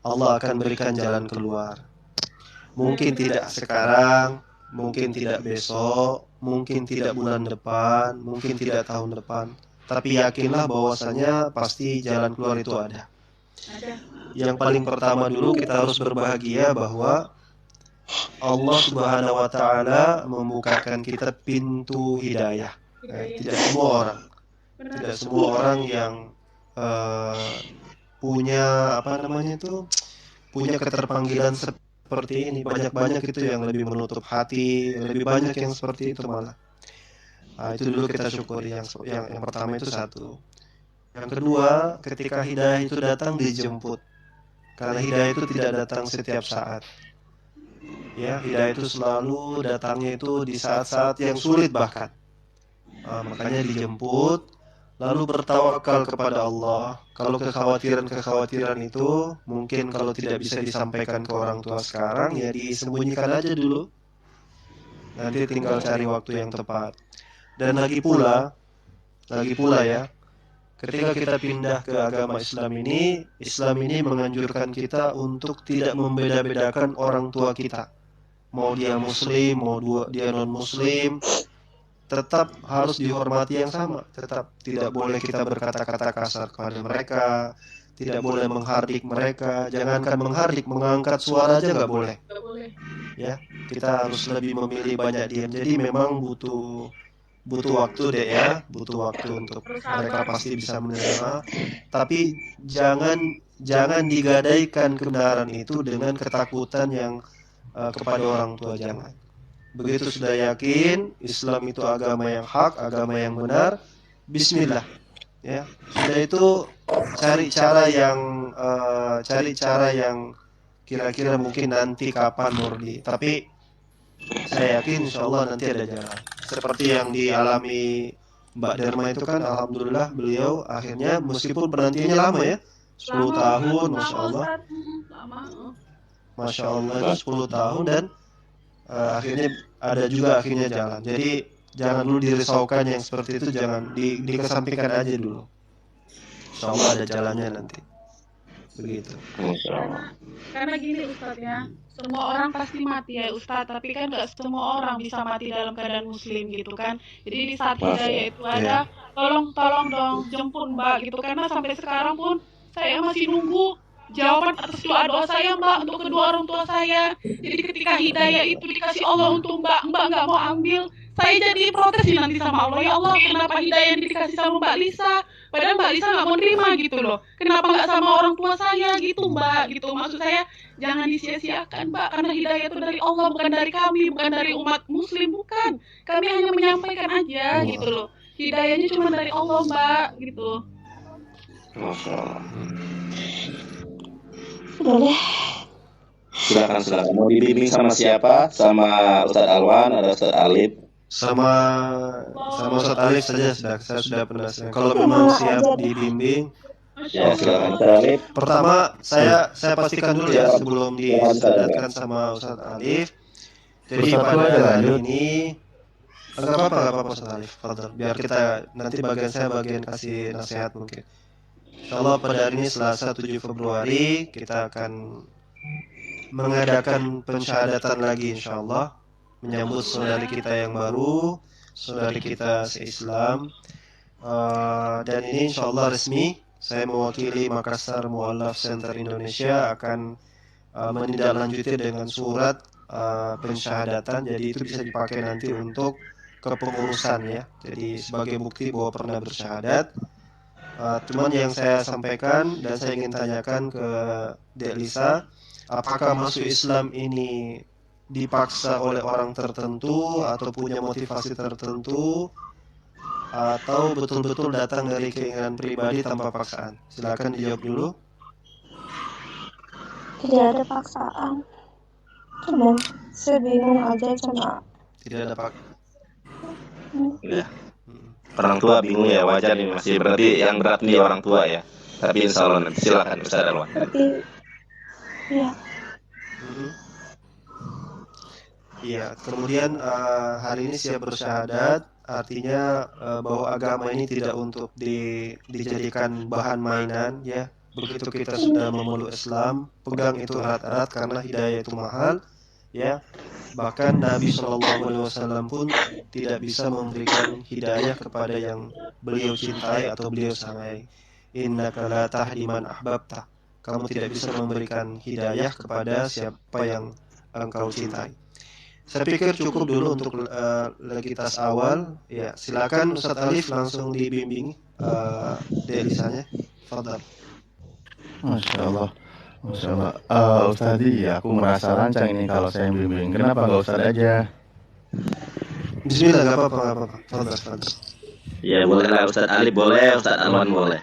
Allah akan berikan jalan keluar. Mungkin tidak sekarang, mungkin tidak besok, mungkin tidak bulan depan, mungkin tidak tahun depan, tapi yakinlah bahwasanya pasti jalan keluar itu ada. Yang paling pertama dulu kita harus berbahagia bahwa Allah Subhanahu wa taala membukakan kita pintu hidayah. Tidak semua orang yang punya punya keterpanggilan seperti ini. Banyak itu yang lebih menutup hati, lebih banyak yang seperti itu malah. Itu dulu kita syukuri. Yang pertama itu satu. Yang kedua, ketika hidayah itu datang dijemput. Karena hidayah itu tidak datang setiap saat. Ya, hidayah itu selalu datangnya itu di saat-saat yang sulit bahkan. Makanya dijemput, lalu bertawakal kepada Allah. Kalau kekhawatiran itu mungkin kalau tidak bisa disampaikan ke orang tua sekarang, ya disembunyikan aja dulu. Nanti tinggal cari waktu yang tepat. Dan lagi pula ya, ketika kita pindah ke agama Islam ini menganjurkan kita untuk tidak membeda-bedakan orang tua kita. Mau dia muslim, mau dia non-muslim, tetap harus dihormati yang sama. Tetap tidak boleh kita berkata-kata kasar kepada mereka, tidak boleh menghardik mereka. Jangankan menghardik, mengangkat suara aja nggak boleh. Ya, kita harus lebih memilih banyak diam. Jadi memang butuh waktu deh ya, butuh waktu untuk mereka pasti bisa menerima. Tapi jangan digadaikan kebenaran itu dengan ketakutan yang kepada orang tua, jangan. Begitu sudah yakin Islam itu agama yang hak, agama yang benar, bismillah. Ya, sudah itu cari cara yang kira-kira mungkin nanti kapan murni. Tapi saya yakin insya Allah nanti ada jalan. Seperti yang dialami Mbak Derma itu kan, alhamdulillah beliau akhirnya meskipun penantiannya lama ya, 10 tahun, masya Allah. Masya Allah itu 10 tahun dan akhirnya jalan. Jadi jangan dulu dirisaukan yang seperti itu, jangan dikesampingkan aja dulu. Insya Allah ada jalannya nanti. Begitu. Karena gini Ustadz ya, semua orang pasti mati ya Ustadz, tapi kan nggak semua orang bisa mati dalam keadaan muslim gitu kan. Jadi di saat hidayah itu ada, tolong dong jemput Mbak gitu, karena sampai sekarang pun saya masih nunggu jawaban atas doa saya Mbak untuk kedua orang tua saya. Jadi ketika hidayah itu dikasih Allah untuk Mbak nggak mau ambil, Saya jadi protes nih nanti sama Allah, ya Allah kenapa hidayah yang dikasih sama Mbak Lisa, padahal Mbak Lisa nggak mau terima gitu loh, kenapa nggak sama orang tua saya gitu Mbak, gitu maksud saya jangan disia-siakan Mbak, karena hidayah itu dari Allah bukan dari kami, bukan dari umat muslim, bukan, kami hanya menyampaikan aja gitu loh, hidayahnya cuma dari Allah Mbak gitu. Masya Allah. Udah deh. Silakan. Mau dibimbing sama siapa? Sama Ustadz Alwan, ada Ustadz Alif. Sama Ustadz Alif saja saya sudah pernah. Kalau memang siap dibimbing, Ya, silakan Ustadz Alif. pertama saya pastikan dulu ya sebelum disadarkan sama Ustadz Alif. Jadi pada hari ini enggak apa-apa Ustadz Alif, Fadal. Biar kita nanti bagian kasih nasihat mungkin. Insyaallah pada hari ini Selasa 7 Februari kita akan mengadakan pensyahadatan lagi insyaallah, menyambut saudari kita yang baru, saudari kita se-Islam. Dan ini insyaallah resmi, saya mewakili Makassar Mu'allaf Center Indonesia akan menindaklanjuti dengan surat pensyahadatan. Jadi itu bisa dipakai nanti untuk kepengurusan ya. Jadi sebagai bukti bahwa pernah bersyahadat. Cuman yang saya sampaikan dan saya ingin tanyakan ke Dek Lisa, apakah masuk Islam ini dipaksa oleh orang tertentu atau punya motivasi tertentu atau betul-betul datang dari keinginan pribadi tanpa paksaan? Silakan dijawab dulu. Tidak ada paksaan. Cuman saya bingung aja cuma. Tidak ada Ya. Orang tua bingung ya, wajar nih masih, berarti yang berat nih orang tua ya. Tapi insya Allah nanti silakan Ustadz Alwan. Tapi ya. Iya, kemudian hari ini siap bersyahadat, artinya bahwa agama ini tidak untuk dijadikan bahan mainan ya. Begitu kita sudah memeluk Islam, pegang itu erat-erat karena hidayah itu mahal ya. Bahkan Nabi SAW pun tidak bisa memberikan hidayah kepada yang beliau cintai atau beliau sangai. Innaka la tahdi man ahbabta. Kamu tidak bisa memberikan hidayah kepada siapa yang engkau cintai. Saya pikir cukup dulu untuk legitas awal. Ya, silakan Ustadz Alif langsung dibimbing Delisanya. Fadal. Masya Allah. Ustadz, ya aku merasa lancang ini kalau saya bimbing. Kenapa nggak Ustadz aja? Bismillah, nggak apa-apa. Fadal. Ya boleh lah Ustadz Alif boleh, Ustadz Alwan boleh.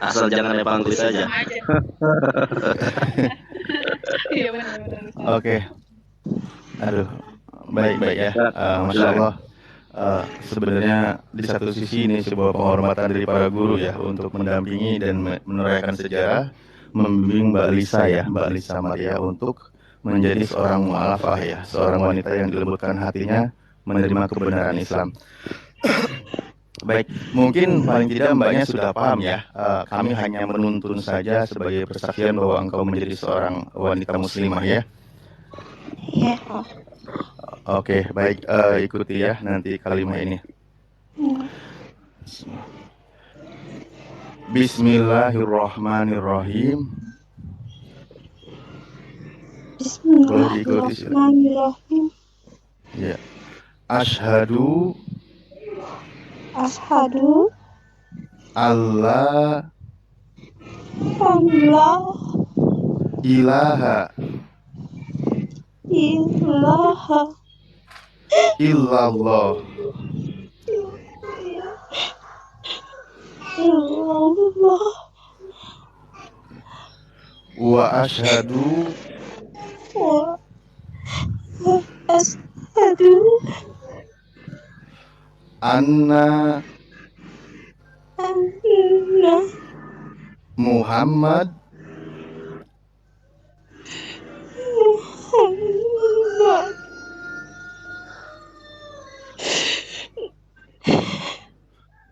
Asal jangan dipanggil saja. Iya benar. Oke. Aduh, baik ya. Masya Allah. Sebenarnya di satu sisi ini sebuah penghormatan dari para guru ya untuk mendampingi dan menorehkan sejarah, membimbing Mbak Lisa Maria untuk menjadi seorang mu'alafah ya, seorang wanita yang dilembutkan hatinya menerima kebenaran Islam. Baik, mungkin paling tidak mbaknya sudah paham ya. Kami hanya menuntun saja sebagai persaksian bahwa engkau menjadi seorang wanita muslimah ya. Iya. Oke, baik, ikuti ya nanti kalimat ini. Bismillahirrahmanirrahim. Bismillahirrahmanirrahim. Ya. Asyhadu Allah ilaha illallah wa asyhadu anna Muhammad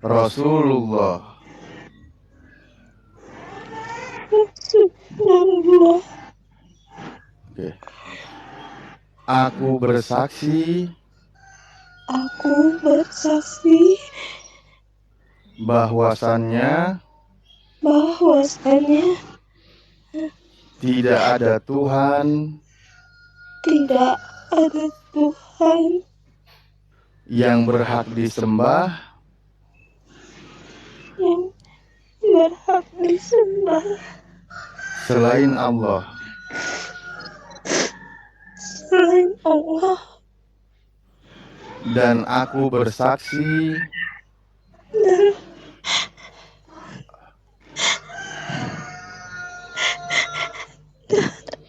Rasulullah. Oke. Aku bersaksi bahwasannya tidak ada Tuhan yang berhak disembah yang berhak disembah selain Allah, selain Allah, dan aku bersaksi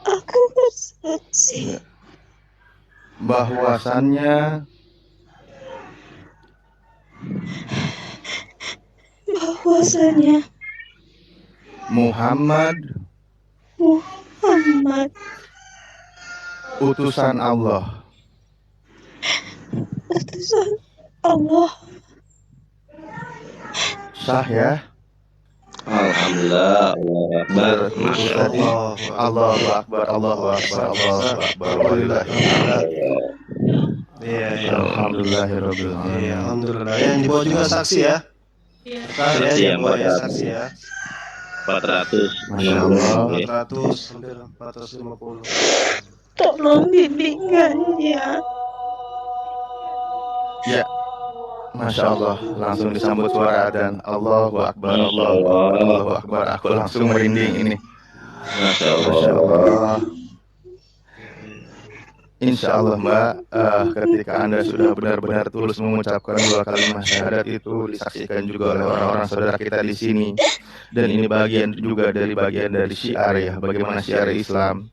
aku bersaksi bahwasannya bahwasanya Muhammad Muhammad utusan Allah. utusan Allah. Sah ya? Alhamdulillah, Allahu Akbar, Masya Tadi Allah. Allahu Akbar, Allahu Akbar, Allahu Akbar, Alhamdulillah. Iya, iya. Alhamdulillahirabbil Iya, alamin. alhamdulillah. Yang dibawa juga saksi ya. Iya. Sah ya, Saksi yang yang bawa ya 400. saksi ya. 400. Masya Allah. 400 hampir 450. Tolong bimbingannya. Ya, Masya Allah, langsung disambut suara adzan. Allahu Akbar, Masya Allahu Akbar, Allah. Allahu Akbar. Aku langsung merinding ini. Masya Masya Allah. Allah. Insya Allah Mbak, ketika Anda sudah benar-benar tulus mengucapkan dua kalimat syahadat itu disaksikan juga oleh orang-orang saudara kita di sini. Dan ini bagian juga dari bagian dari syiar ya, bagaimana syiar Islam.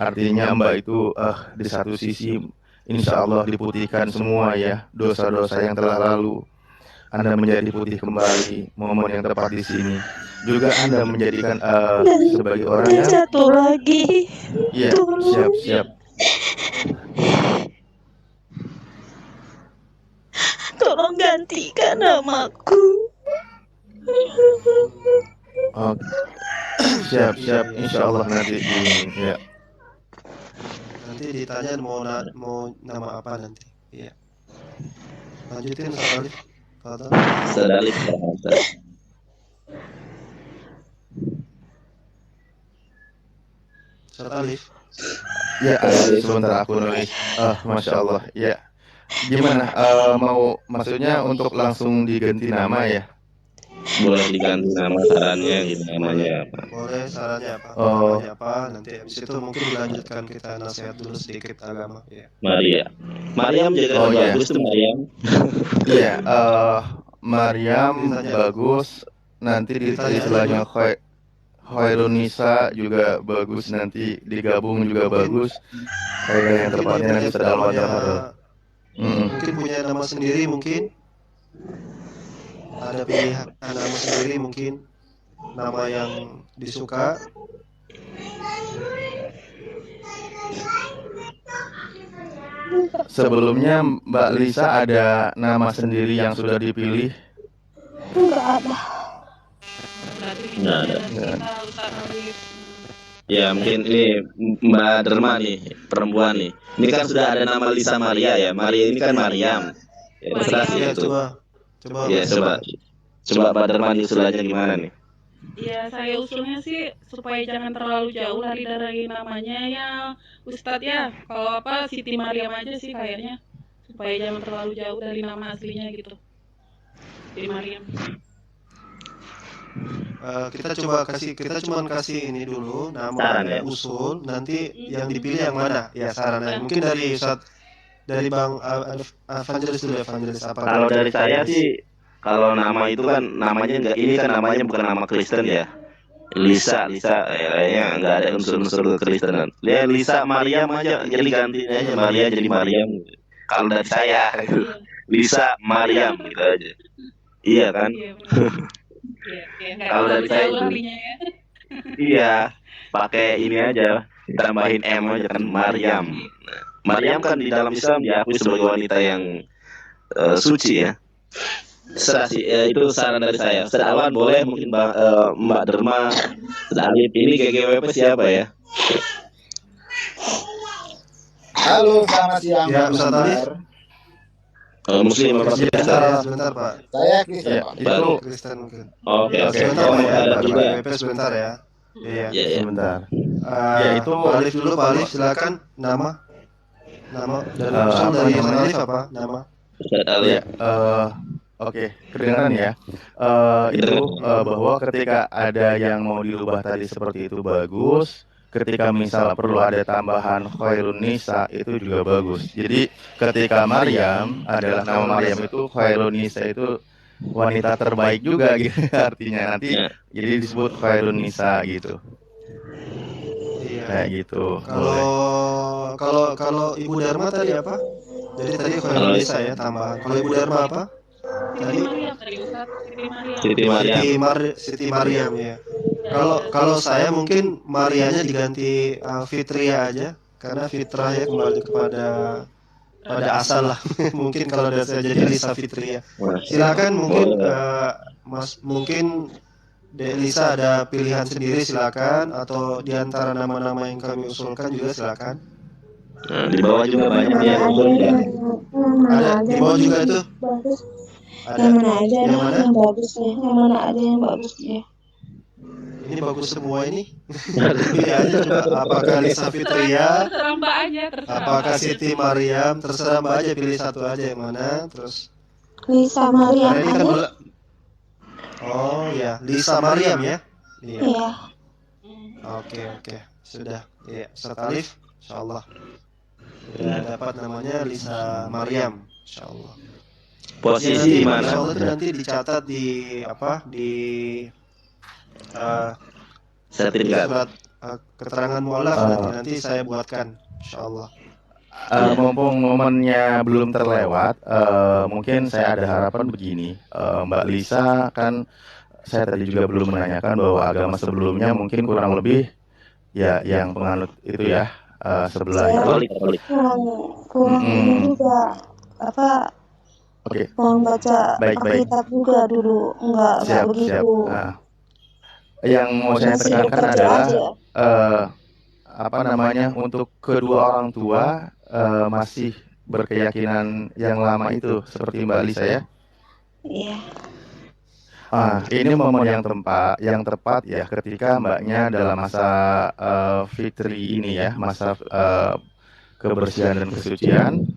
Artinya Mbak itu di satu sisi insya Allah diputihkan semua ya dosa-dosa yang telah lalu. Anda menjadi putih kembali momen yang tepat di sini. Juga Anda menjadikan sebagai orang yang Jatuh lagi. ya siap. Tolong gantikan namaku. Oh, siap. Insya Allah nanti ya. Nanti ditanya mau nama apa nanti. Iya. Lanjutin Ustaz Alif. Fadhal. Ustaz Alif, Ustaz. Ustaz Alif. Ya, sebentar aku nulis. Masya Allah. Ya. Gimana? Maksudnya untuk langsung diganti nama ya? Boleh diganti nama sarannya gitu, namanya apa? Boleh sarannya apa? Oh. Namanya apa? Nanti habis itu mungkin dilanjutkan kita nasihat dulu sedikit agama. Ya. Mariam juga bagus tuh Mariam. Iya, Mariam bagus. Nanti di istilahnya Khairunisa juga bagus, nanti digabung juga bagus. Kayak yang tepatnya nanti sedang wajar. Mungkin punya nama sendiri mungkin. Ada pilihan nama sendiri mungkin. Nama yang disuka. Sebelumnya Mbak Lisa ada nama sendiri yang sudah dipilih? Enggak ada. Nggak ada. Ya mungkin ini Mbak Derma nih, perempuan nih. Ini kan sudah ada nama Lisa Maria ya. Maria ini kan Mariam. Ya, terserah sih Ya, itu. coba. Ya, coba Mbak Derma nih usulannya gimana nih? Ya, saya usulnya sih supaya jangan terlalu jauh lari dari namanya ya, Ustadz ya. Kalau apa Siti Mariam aja sih kayaknya. Supaya jangan terlalu jauh dari nama aslinya gitu. Siti Mariam. Kita cuma kasih ini dulu nama Saran, ya? usul, nanti yang dipilih yang mana? Ya sarannya. Mungkin dari Ustadz, dari Bang Evangelis dulu, Evangelis apa? Kalau dari saya sih, kalau nama itu kan namanya enggak, ini kan namanya bukan nama Kristen ya. Lisa kayaknya enggak ada unsur-unsur kekristenan. Ya Lisa Mariam aja, jadi gantinya aja Maria jadi Mariam. Kalau dari saya Lisa Mariam gitu aja. Iya kan? Kalau dari saya itu, iya, pakai ini aja, ditambahin M aja kan Mariam. Mariam kan di dalam Islam diakui sebagai wanita yang suci ya. Serah sih, itu saran dari saya. Ustaz Awan boleh, mungkin Mbak Derma, Ustaz Alif. Ini GGWP siapa ya? Halo, selamat siang. Ya, Ustaz Alif. Muslim apa Kristen? Sebentar Pak. Saya Kristen, Ya, Pak. itu Kristen mungkin. Oke. Sebentar Oh, Pak ya. ada juga. Sebentar ya. Iya. Ya. sebentar. Ya, itu Pak Alif dulu, Pak Alif silakan nama dan usul dari Ustaz Alif apa? Nama. Ustaz Ali. Ya, oke, kedengaran ya. Itu bahwa ketika ada yang mau dirubah tadi seperti itu bagus. Ketika misal perlu ada tambahan khairun nisa itu juga bagus. Jadi ketika Maryam adalah nama Maryam itu khairun nisa itu wanita terbaik juga gitu artinya nanti Ya. jadi disebut khairun nisa gitu. Iya. Kayak gitu. Kalau Ibu Dharma tadi apa? Jadi tadi khairun nisa ya tambahan. Kalau Ibu Dharma apa? Siti Maryam tadi Ustaz, Siti Maryam. Siti Maryam. Siti Maryam ya. Kalau saya mungkin Marianya diganti Fitria aja karena fitrah ya kembali kepada asal lah. Mungkin kalau dari saya jadi Lisa Fitria. Silakan mungkin Mas mungkin Lisa ada pilihan sendiri silakan atau di antara nama-nama yang kami usulkan juga silakan. Nah, di bawah juga banyak Mana yang aja usulkan. Ada di bawah juga itu. bagus. Ada. Yang mana aja Yang nih mana? yang bagus ya. Yang mana ada yang bagus ya. Ini bagus semua ini. Pilih aja coba apakah Lisa Fitria, Terserah Mbak aja, terserah. apakah Siti Maryam, terserah Mbak aja pilih satu aja yang mana. Terus Lisa Maryam karena ini kan aja. oh ya, Lisa Maryam ya. Iya. Iya. Oke. Sudah. Iya, Ustaz Alif, insyaallah. Sudah dapat namanya Lisa Maryam, insyaallah. Posisi di mana? Insyaallah itu nanti dicatat di di sertifikat surat keterangan mualaf nanti saya buatkan, insyaallah. Mumpung momennya belum terlewat, mungkin saya ada harapan begini, Mbak Lisa kan saya tadi juga belum menanyakan bahwa agama sebelumnya mungkin kurang lebih ya yang penganut itu ya sebelah itu. Kurang ini juga Oke. kurang baca kitab juga dulu enggak begitu. Yang mau saya tekankan adalah untuk kedua orang tua masih berkeyakinan yang lama itu seperti Mbak Lisa ya. Iya. Ini momen yang tepat ya ketika mbaknya dalam masa fitri ini ya, masa kebersihan dan kesucian.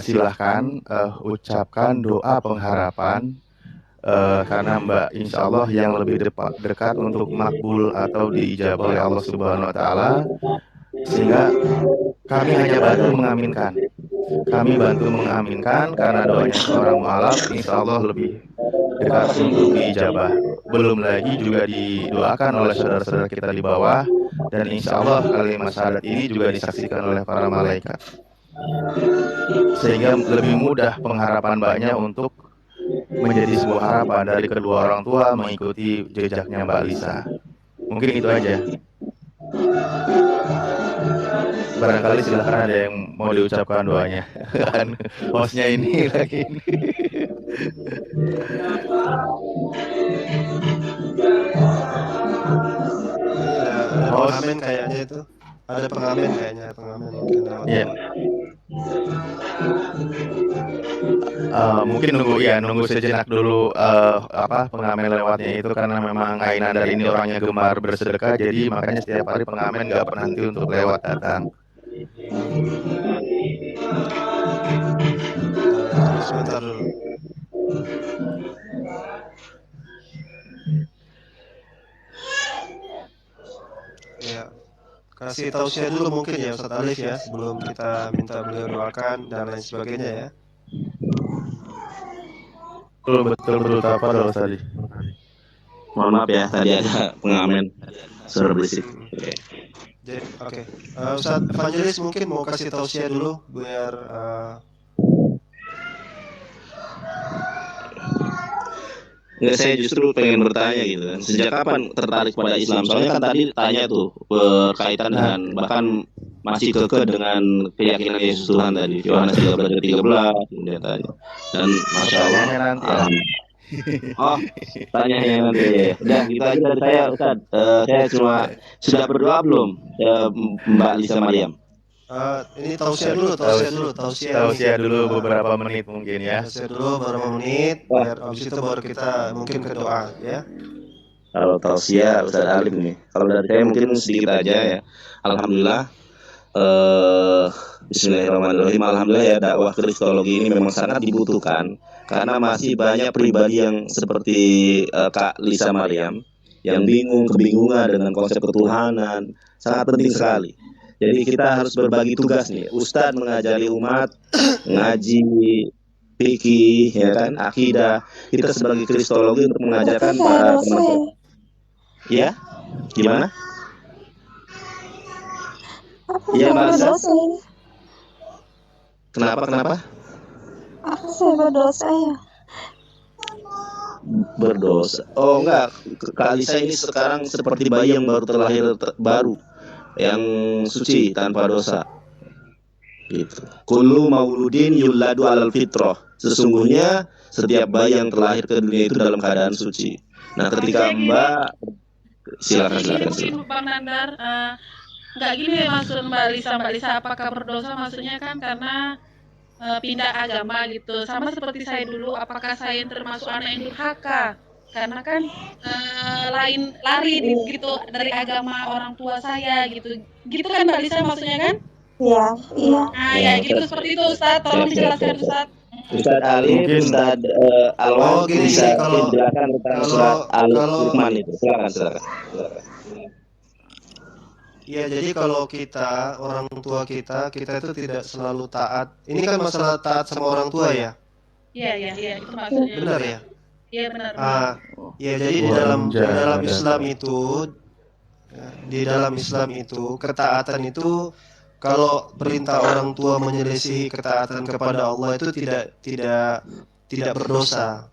Silahkan ucapkan doa pengharapan karena Mbak insya Allah yang lebih dekat untuk makbul atau diijabah oleh Allah Subhanahu Wa Taala, sehingga kami hanya bantu mengaminkan. Kami bantu mengaminkan karena doanya seorang mualaf insya Allah lebih dekat untuk diijabah. Belum lagi juga didoakan oleh saudara-saudara kita di bawah, dan insya Allah kalimat syahadat ini juga disaksikan oleh para malaikat, sehingga lebih mudah pengharapan mbaknya untuk menjadi sebuah harapan dari kedua orang tua mengikuti jejaknya Mbak Lisa. Mungkin itu aja. Barangkali silahkan ada yang mau diucapkan doanya. Kan hostnya ini lagi. Pengamen kayaknya itu. Ada pengamen kayaknya, pengamen mungkin lewat. Iya. Mungkin nunggu sejenak dulu pengamen lewatnya itu karena memang Kainan dari ini orangnya gemar bersedekah, jadi makanya setiap hari pengamen nggak pernah henti untuk lewat datang. Sebentar dulu. Ya, kasih tausiah dulu mungkin ya Ustaz Alif ya, sebelum kita minta beliau doakan dan lain sebagainya ya. Betul apa dulu tadi? Mohon maaf ya, tadi ada pengamen suara berisik. Oke. Ustaz Evangelis mungkin mau kasih tausiah dulu biar Nggak, saya justru pengen bertanya gitu kan, sejak kapan tertarik pada Islam? Soalnya kan tadi tanya tuh berkaitan dengan bahkan masih kekeh dengan keyakinan Yesus Tuhan tadi, Yohanes 13:13 kemudian tanya. Dan masya Allah. Tanyanya nanti ya. Udah gitu aja dari saya Ustaz. Saya cuma sudah berdoa belum Mbak Lisa Maryam? Ini tausiah dulu beberapa menit mungkin ya. Tausiah dulu beberapa menit, biar habis itu baru kita mungkin ke doa ya. Kalau tausiah Ustaz Alim nih. Kalau dari saya mungkin sedikit aja ya. Alhamdulillah Bismillahirrahmanirrahim. Alhamdulillah ya, dakwah kristologi ini memang sangat dibutuhkan karena masih banyak pribadi yang seperti Kak Lisa Mariam yang kebingungan dengan konsep ketuhanan. Sangat penting sekali. Jadi kita harus berbagi tugas nih. Ustadz mengajari umat ngaji fikih, ya kan, akidah. Kita sebagai kristologi untuk mengajarkan para teman-teman. Ya, gimana? Iya, Mbak Lisa. Kenapa? Saya berdosa ya. Berdosa. Oh enggak, Kak Lisa ini sekarang seperti bayi yang baru terlahir baru, yang suci tanpa dosa. Gitu. Kullu mauludin yuladu alal fitrah. Sesungguhnya setiap bayi yang terlahir ke dunia itu dalam keadaan suci. Nah, ketika Mbak silakan. Mungkin Bang Nandar, nggak gini maksud Mbak Lisa apakah berdosa, maksudnya kan karena pindah agama gitu, sama seperti saya dulu, apakah saya termasuk anak yang durhaka karena kan lari gitu dari agama orang tua saya gitu kan Mbak Lisa maksudnya kan? Iya. Nah ya gitu, seperti itu Ustadz, tolong dijelaskan Ustadz. Ustadz Ali, Ustadz Alwan bisa menjelaskan tentang surat Al-Luqman itu. Silakan. Ya, jadi kalau kita, orang tua kita itu tidak selalu taat. Ini kan masalah taat sama orang tua ya? Iya, itu maksudnya. Benar ya? Iya, benar. Ya, jadi di dalam Islam itu ketaatan itu, kalau perintah orang tua menyelisihi ketaatan kepada Allah itu tidak berdosa.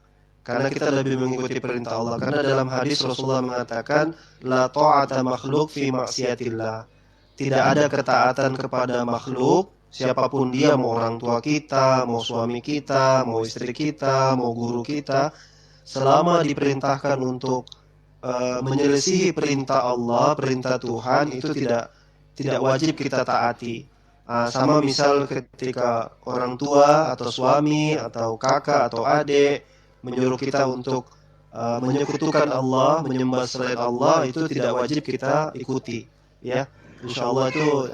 Karena kita lebih mengikuti perintah Allah. Karena dalam hadis Rasulullah mengatakan, la ta'ata makhluk fi maksiatillah. Tidak ada ketaatan kepada makhluk, siapapun dia, mau orang tua kita, mau suami kita, mau istri kita, mau guru kita, selama diperintahkan untuk menyelisihi perintah Allah, perintah Tuhan, itu tidak wajib kita taati. Sama misal ketika orang tua atau suami atau kakak atau adik menyuruh kita untuk menyekutukan Allah, menyembah selain Allah, itu tidak wajib kita ikuti, ya. Insya Allah itu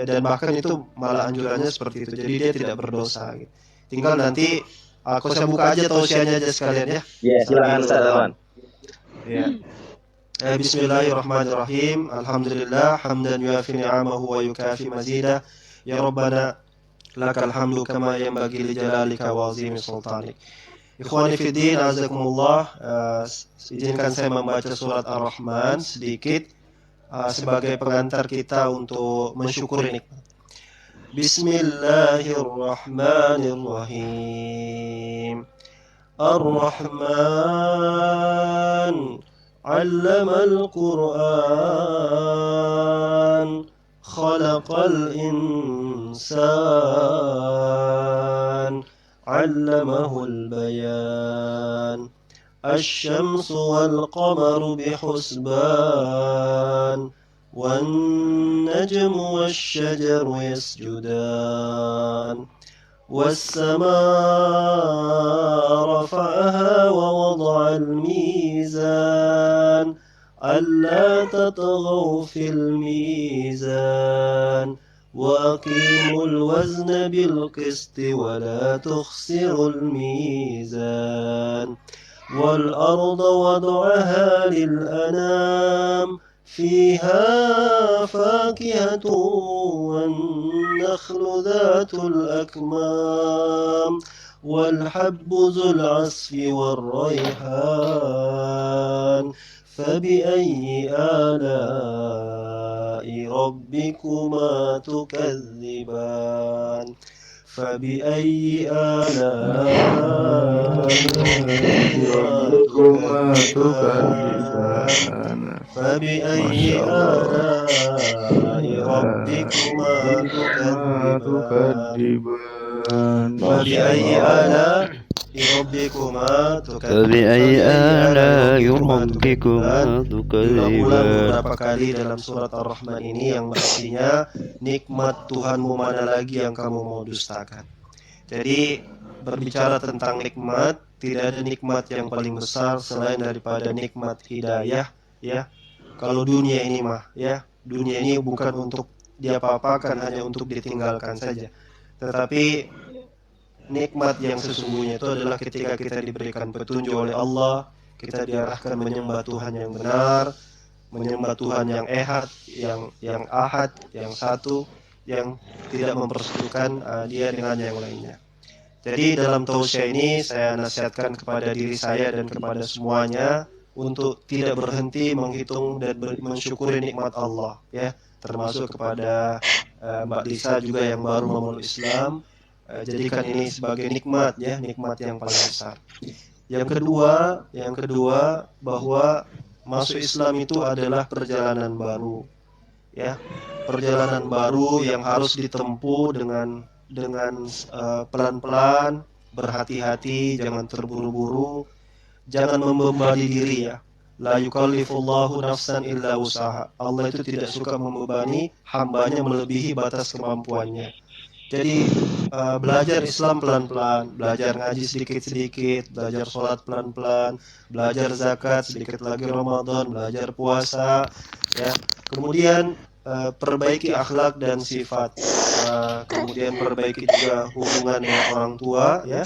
dan bahkan itu malah anjurannya seperti itu. Jadi dia tidak berdosa. Gitu. Tinggal nanti aku saya buka aja tausiahnya aja sekalian ya. Ya, silakan Ustaz Alwan. Ya. Bismillahirrahmanirrahim. Alhamdulillah hamdan yuafi ni'amahu wa yukafi mazidah. Ya Rabbana lakal hamdu kama yanbaghi li jalalika wa azimi sultanik. Ikhwani fiddin, azakumullah, izinkan saya membaca surat Ar-Rahman sedikit sebagai pengantar kita untuk mensyukuri nikmat. Bismillahirrahmanirrahim. Ar-Rahman 'allamal Qur'an, khalaqal insan, علمه البيان الشمس والقمر بحسبان والنجم والشجر يسجدان والسماء رفعها ووضع الميزان ألا تطغوا في الميزان وأقيموا الوزن بالقسط ولا تخسروا الميزان والأرض وضعها للأنام فيها فاكهة والنخل ذات الأكمام والحب ذو العصف والريحان فبأي آلاء ربكما تكذبان فبأي آلاء ربكما تكذبان فبأي آلاء ربكما تكذبان فبأي آلاء ربكما diulang beberapa kali dalam surat Ar-Rahman ini, yang artinya nikmat Tuhanmu mana lagi yang kamu mau dustakan. Jadi berbicara tentang nikmat, tidak ada nikmat yang paling besar selain daripada nikmat hidayah, ya. Kalau dunia ini mah, ya, dunia ini bukan untuk diapa-apakan, hanya untuk ditinggalkan saja. Tetapi nikmat yang sesungguhnya itu adalah ketika kita diberikan petunjuk oleh Allah, kita diarahkan menyembah Tuhan yang benar, menyembah Tuhan yang ehad, yang ahad, yang satu, yang tidak mempersekutukan dia dengan yang lainnya. Jadi dalam tausiah ini saya nasihatkan kepada diri saya dan kepada semuanya untuk tidak berhenti menghitung dan mensyukuri nikmat Allah, ya, termasuk kepada Mbak Lisa juga yang baru memeluk Islam. Jadikan ini sebagai nikmat, ya, nikmat yang paling besar. Yang kedua bahwa masuk Islam itu adalah perjalanan baru, ya, perjalanan baru yang harus ditempuh dengan pelan-pelan, berhati-hati, jangan terburu-buru, jangan membebani diri, ya. La yukallifullahu nafsan illa usaha. Allah itu tidak suka membebani hambanya melebihi batas kemampuannya. Jadi belajar Islam pelan-pelan, belajar ngaji sedikit-sedikit, belajar sholat pelan-pelan, belajar zakat, sedikit lagi Ramadan, belajar puasa, ya. Kemudian perbaiki akhlak dan sifat, kemudian perbaiki juga hubungan dengan orang tua, ya.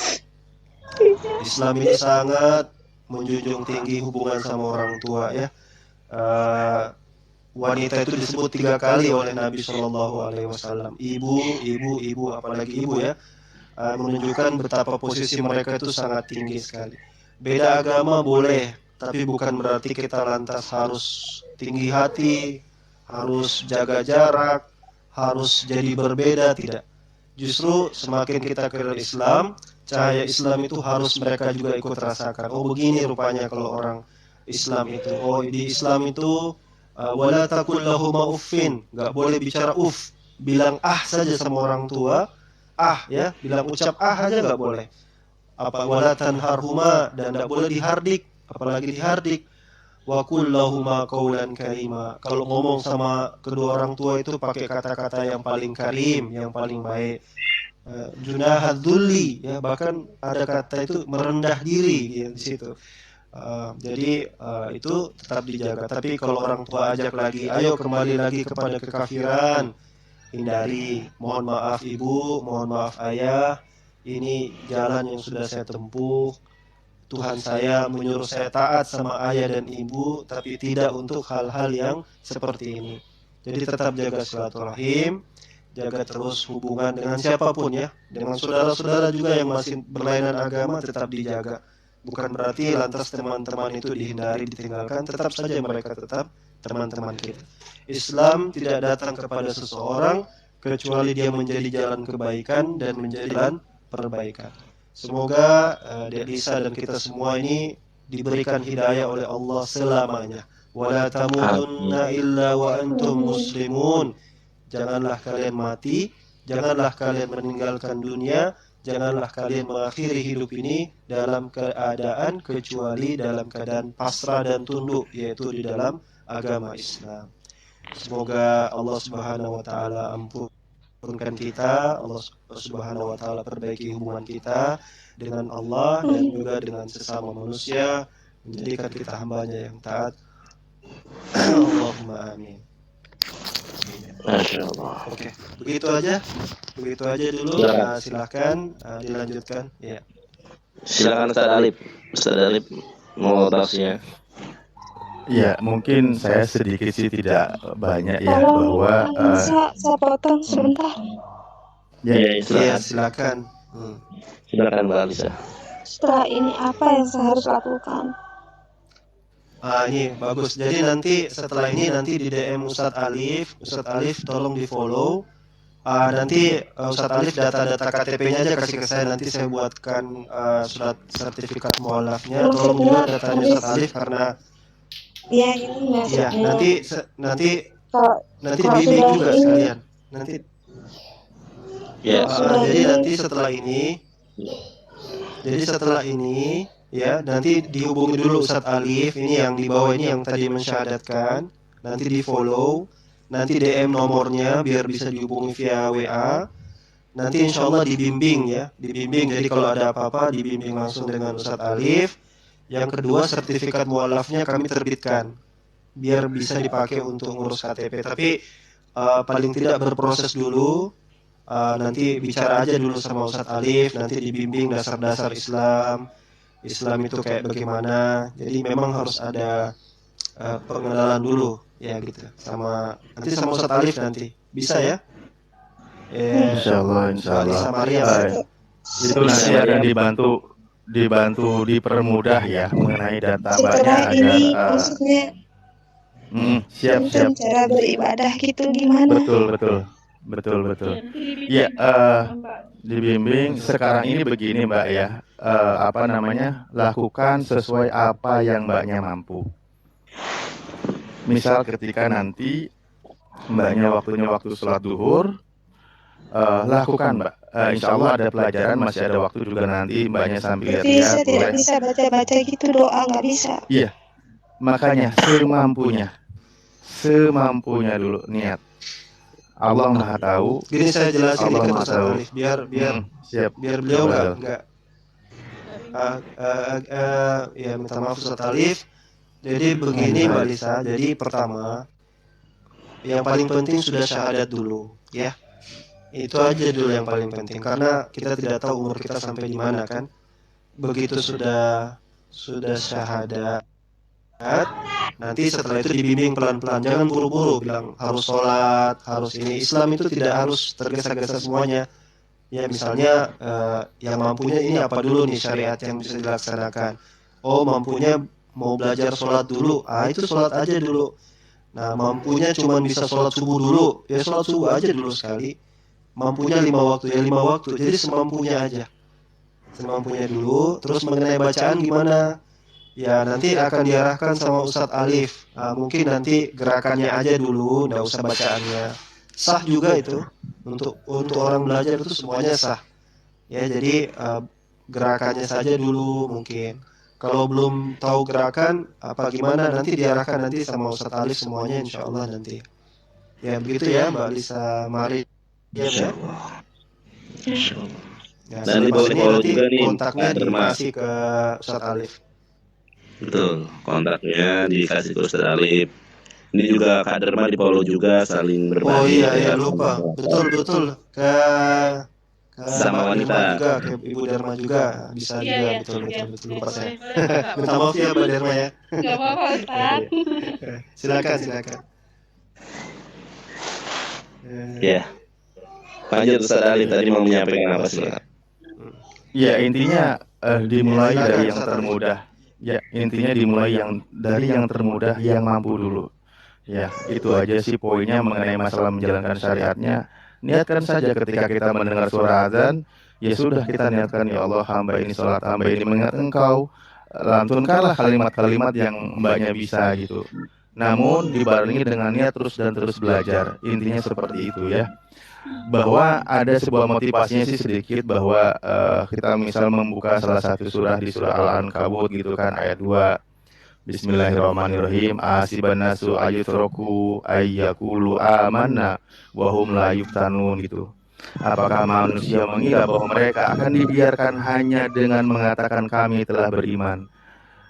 Islam ini sangat menjunjung tinggi hubungan sama orang tua, ya. Wanita itu disebut 3 kali oleh Nabi Shallallahu Alaihi Wasallam, ibu, apalagi ibu, ya, menunjukkan betapa posisi mereka itu sangat tinggi sekali. Beda agama boleh, tapi bukan berarti kita lantas harus tinggi hati, harus jaga jarak, harus jadi berbeda, tidak. Justru semakin kita kenal Islam, cahaya Islam itu harus mereka juga ikut rasakan. Oh, begini rupanya kalau orang Islam itu. Oh, di Islam itu wala takul lahuma uffin, nggak boleh bicara bilang saja sama orang tua, ya, bilang ucap aja nggak boleh. Apa wala tanharhuma, dan nggak boleh dihardik, apalagi dihardik. Wa qul lahuma qaulan karima, kalau ngomong sama kedua orang tua itu pakai kata-kata yang paling karim, yang paling baik. Junahadzulli, ya, bahkan ada kata itu merendah diri, ya, di situ. Jadi itu tetap dijaga. Tapi kalau orang tua ajak lagi, ayo kembali lagi kepada kekafiran, hindari. Mohon maaf ibu, mohon maaf ayah, ini jalan yang sudah saya tempuh. Tuhan saya menyuruh saya taat sama ayah dan ibu, tapi tidak untuk hal-hal yang seperti ini. Jadi tetap jaga silaturahim, jaga terus hubungan dengan siapapun, ya, dengan saudara-saudara juga yang masih berlainan agama tetap dijaga. Bukan berarti lantas teman-teman itu dihindari, ditinggalkan, tetap saja mereka tetap teman-teman kita. Islam tidak datang kepada seseorang kecuali dia menjadi jalan kebaikan dan menjadi jalan perbaikan. Semoga Dek Lisa dan kita semua ini diberikan hidayah oleh Allah selamanya. Wala tamutunna illa wa antum muslimun. Janganlah kalian mati, janganlah kalian meninggalkan dunia, janganlah kalian mengakhiri hidup ini dalam keadaan kecuali dalam keadaan pasrah dan tunduk, yaitu di dalam agama Islam. Semoga Allah Subhanahu wa taala ampunkan kita, Allah Subhanahu wa taala perbaiki hubungan kita dengan Allah dan juga dengan sesama manusia, menjadikan kita hambanya yang taat. Allahumma amin. Masya Allah. Oke, begitu aja dulu. Silahkan dilanjutkan, ya. Silakan Ustaz Alif mau bahasnya. Ya, mungkin saya sedikit sih, tidak banyak, ya, Tolong bahwa saya potong sebentar. Ya, Silakan. Silakan Mbak Lisa. Setelah ini apa yang saya harus lakukan? Ini bagus. Jadi nanti setelah ini nanti di DM Ustadz Alif tolong di follow. Nanti Ustadz Alif data-data KTP-nya aja kasih ke saya, nanti saya buatkan surat sertifikat mualafnya. Tolong juga datanya Ustadz Alif karena ya ini maksudnya. Ya, nanti kalau bimbing sudah juga ini, sekalian. Nanti Ya, jadi setelah ini ya, nanti dihubungi dulu Ustadz Alif, ini yang di bawah ini yang tadi mensyahadatkan, nanti di follow, nanti DM nomornya biar bisa dihubungi via WA, nanti insya Allah dibimbing, ya, dibimbing. Jadi kalau ada apa-apa dibimbing langsung dengan Ustadz Alif. Yang kedua, sertifikat mualafnya kami terbitkan biar bisa dipakai untuk ngurus KTP. Tapi paling tidak berproses dulu, nanti bicara aja dulu sama Ustadz Alif, nanti dibimbing dasar-dasar Islam itu kayak bagaimana. Jadi memang harus ada pengenalan dulu ya gitu, nanti sama Ustadz Alif nanti bisa ya. Insya Allah, Mbak Lisa Maria itu nanti akan dibantu dipermudah ya mengenai data Setelah Mbaknya ini agar maksudnya siap tentang cara beribadah gitu gimana? betul. Ya, dibimbing sekarang ini begini Mbak ya, lakukan sesuai apa yang Mbaknya mampu. Misal ketika nanti Mbaknya waktu sholat duhur, lakukan Mbak. Insya Allah ada pelajaran, masih ada waktu juga nanti Mbaknya sambil Tapi lihat-lihat saya tidak boleh. bisa baca-baca gitu doa, nggak bisa. Iya, makanya semampunya dulu niat. Allah Maha tahu. Gini saya jelasin Allah ke Maha Ustadz tahu. Alif biar Siap. beliau nggak ya minta maaf Ustadz Alif. Jadi begini Mbak Lisa, jadi pertama yang paling penting sudah syahadat dulu ya. Itu aja dulu yang paling penting, karena kita tidak tahu umur kita sampai di mana kan. Begitu sudah syahadat, nanti setelah itu dibimbing pelan-pelan, jangan buru-buru bilang harus sholat, harus ini. Islam itu tidak harus tergesa-gesa semuanya. Ya misalnya yang mampunya ini apa dulu nih syariat yang bisa dilaksanakan. Oh mampunya mau belajar sholat dulu, itu sholat aja dulu. Nah mampunya cuma bisa sholat subuh dulu, ya sholat subuh aja dulu sekali. Mampunya 5 waktu, ya 5 waktu. Jadi semampunya aja, semampunya dulu. Terus mengenai bacaan gimana? Ya nanti akan diarahkan sama Ustadz Alif. Mungkin nanti gerakannya aja dulu, nggak usah bacaannya. Sah juga itu, untuk orang belajar itu semuanya sah. Ya jadi gerakannya saja dulu mungkin. Kalau belum tahu gerakan apa gimana, nanti diarahkan nanti sama Ustadz Alif semuanya insya Allah nanti. Ya begitu ya Mbak Lisa Mari. Insya Allah. Ya, Dan di bawah nanti juga nih kontaknya Kak Derma. dikasih ke Ustadz Alif. Betul, kontaknya dikasih ke Ustadz Alif. Ini juga Kak Derma di follow juga, saling berbagi. Oh iya lupa. Betul ke sama wanita juga, ke Ibu Derma juga bisa juga. Betul lupa saya. Minta maaf ya Mbak Derma ya. Gak apa-apa Ustaz. Silakan. Ya. Lanjut Ustadz Alif tadi mau menyampaikan apa sih? Ya intinya dimulai dari yang termudah. Ya intinya dimulai dari yang termudah, yang mampu dulu. Ya itu aja sih poinnya mengenai masalah menjalankan syariatnya. Niatkan saja ketika kita mendengar suara azan, ya sudah kita niatkan, ya Allah hamba ini sholat, hamba ini mengingat Engkau. Lantunkanlah kalimat-kalimat yang Mbaknya bisa gitu. Namun dibarengi dengan niat terus belajar. Intinya seperti itu ya. Bahwa ada sebuah motivasinya sih sedikit, bahwa kita misal membuka salah satu surah di surah Al-Ankabut gitu kan, ayat 2. Bismillahirrahmanirrahim. Asiban nasu ayyutraku ayyakulu amanna wa hum la yuftanun gitu. Apakah manusia mengira bahwa mereka akan dibiarkan hanya dengan mengatakan kami telah beriman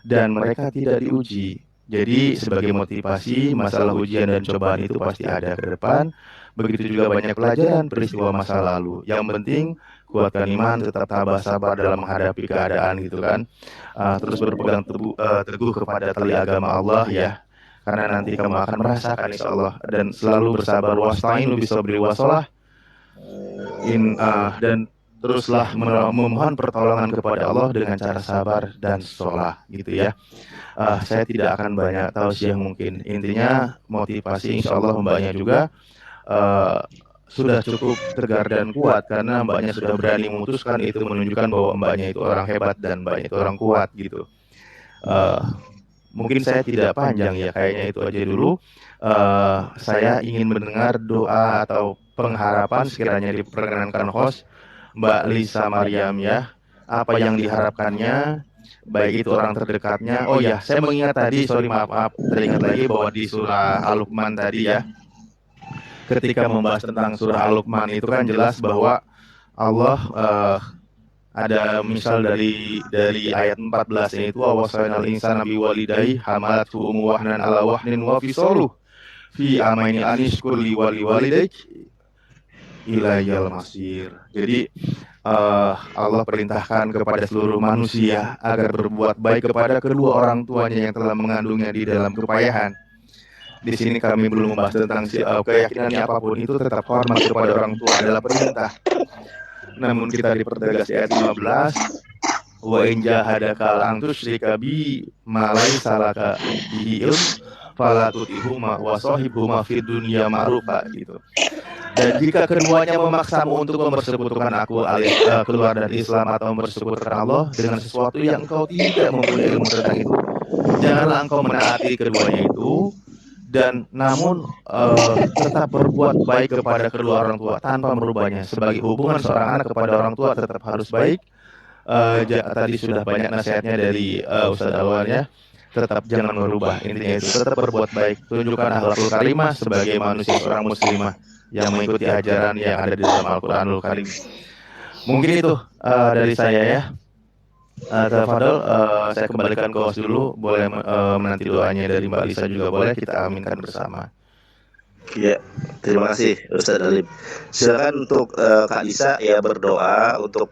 dan mereka tidak diuji. Jadi sebagai motivasi, masalah ujian dan cobaan itu pasti ada ke depan. Begitu juga banyak pelajaran peristiwa masa lalu. Yang penting kuatkan iman, tetap tabah sabar dalam menghadapi keadaan gitu kan. Terus berpegang teguh kepada tali agama Allah ya. Karena nanti kamu akan merasakan insya Allah. Dan selalu bersabar, wasta'inu bisabri wasolah. Dan teruslah memohon pertolongan kepada Allah dengan cara sabar dan sholah gitu ya. Saya tidak akan banyak tausiah mungkin. Intinya motivasi insya Allah mbaknya juga sudah cukup tegar dan kuat, karena mbaknya sudah berani memutuskan. Itu menunjukkan bahwa mbaknya itu orang hebat dan mbaknya itu orang kuat gitu. Mungkin saya tidak panjang ya, kayaknya itu aja dulu. Saya ingin mendengar doa atau pengharapan sekiranya diperkenankan host Mbak Lisa Mariam ya. Apa yang diharapkannya, baik itu orang terdekatnya. Oh ya, saya mengingat tadi, maaf, teringat lagi bahwa di surah Al-Luqman tadi ya, ketika membahas tentang surah Al-Luqman itu kan jelas bahwa Allah ada misal dari ayat 14 ini itu, awasainal insana biwalidayhi hamalatu ummu wahnan ala wahnin wa fisaluh fi amaini anishkur li walidaik ilayal masir. Jadi Allah perintahkan kepada seluruh manusia agar berbuat baik kepada kedua orang tuanya yang telah mengandungnya di dalam kepayahan. Di sini kami belum membahas tentang keyakinannya apapun, itu tetap hormat kepada orang tua adalah perintah. Namun kita dipertegas di ayat 15, wa in jahadaka an tusyrika bi ma laysa laka bihi ilm fala tutihuma wa sahibhuma fid dunya ma'rufa gitu. Dan jika keduanya memaksamu untuk mempersekutukan aku alias keluar dari Islam atau mempersekutukan Allah dengan sesuatu yang engkau tidak mempunyai ilmu tentang itu, janganlah engkau menaati keduanya itu, dan namun tetap berbuat baik kepada kedua orang tua tanpa merubahnya. Sebagai hubungan seorang anak kepada orang tua tetap harus baik. Tadi sudah banyak nasihatnya dari Ustadz Awal ya. Tetap jangan merubah, intinya itu tetap berbuat baik. Tunjukkan akhlakul karimah sebagai manusia seorang muslimah yang mengikuti ajaran yang ada di dalam Al-Quranul Karim. Mungkin itu dari saya ya. Tafadhol, saya kembalikan ke host dulu. Boleh menanti doanya dari Mbak Lisa juga boleh, kita aminkan bersama. Ya, terima kasih Ustadz Alim. Silakan untuk Kak Lisa ya berdoa untuk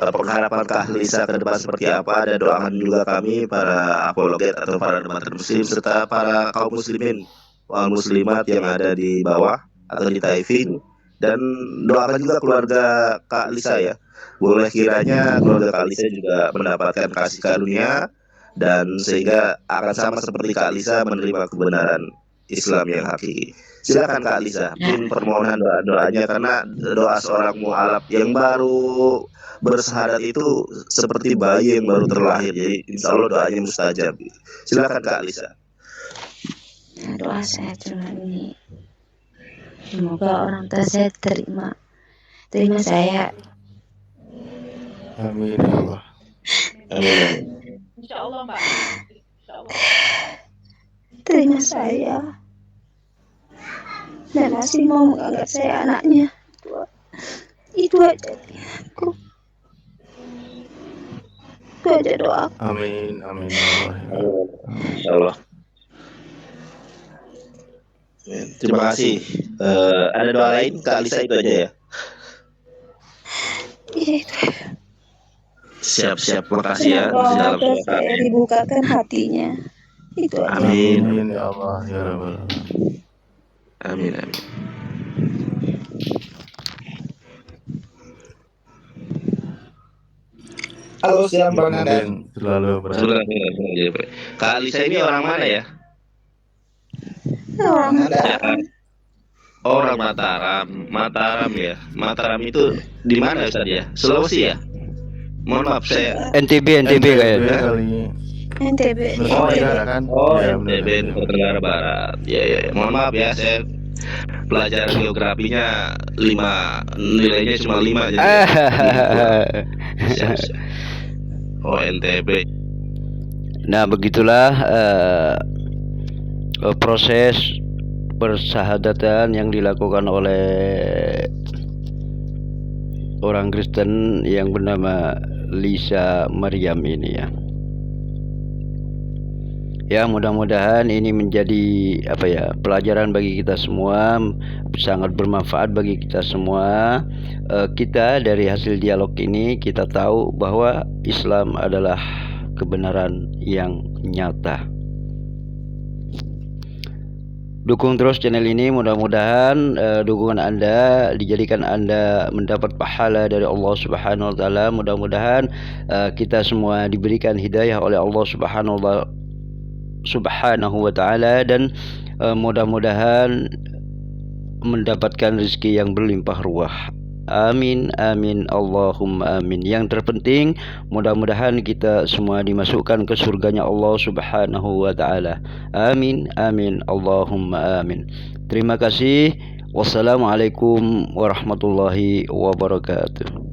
pengharapan Kak Lisa ke depan seperti apa, dan doakan juga kami para apologet atau para debater muslim serta para kaum muslimin wal muslimat yang ada di bawah atau di Taifin, dan doakan juga keluarga Kak Lisa ya. Boleh kiranya keluarga Kak Lisa juga mendapatkan kasih karunia dan sehingga akan sama seperti Kak Lisa menerima kebenaran Islam yang hakiki. Silakan Kak Lisa, mungkin permohonan doa-doanya, karena doa seorang mu'alaf yang baru bersyahadat itu seperti bayi yang baru terlahir, jadi insya Allah doanya mustajab. Silakan Kak Lisa. Doa saya cuma ini, semoga orang tua saya terima saya. Amin ya Allah. Amin. Insya Allah Mbak. Insya Allah. Terima saya dan masih mau menganggap saya anaknya. Itu aja aku. Itu aja doa. Amin, amin ya Allah. Insya Allah. Terima kasih. Ada doa lain Kak Lisa, itu aja ya? Iya itu. Siap, makasih ya. Di dalam Semoga saya dibukakan hatinya. Itu aja. Amin. Amin ya Allah ya Rabbal Alamin. Amin. Halo, siang Bang Naden. Selalu berada. Kak Lisa ini orang mana ya? Orang Mataram. Orang Mataram ya. Mataram itu di mana Ustaz ya? Sulawesi ya? Mohon maaf saya. NTB kayaknya. Kali NTB. Oh Tenggara kan? Ya, NTB, Nusa Tenggara Barat. Ya. Mohon maaf ya, saya pelajaran geografinya 5, nilainya cuma 5 jadi. Siap. Oh, NTB. Nah, begitulah proses persyahadatan yang dilakukan oleh orang Kristen yang bernama Lisa Maryam ini ya. Ya, mudah-mudahan ini menjadi pelajaran bagi kita semua, sangat bermanfaat bagi kita semua. Kita dari hasil dialog ini kita tahu bahwa Islam adalah kebenaran yang nyata. Dukung terus channel ini, mudah-mudahan dukungan Anda dijadikan Anda mendapat pahala dari Allah Subhanahu wa taala. Mudah-mudahan kita semua diberikan hidayah oleh Allah Subhanahu wa taala, dan mudah-mudahan mendapatkan rezeki yang berlimpah ruah. Amin, amin, Allahumma amin. Yang terpenting mudah-mudahan kita semua dimasukkan ke surganya Allah Subhanahu wa taala. Amin, amin, Allahumma amin. Terima kasih. Wassalamualaikum warahmatullahi wabarakatuh.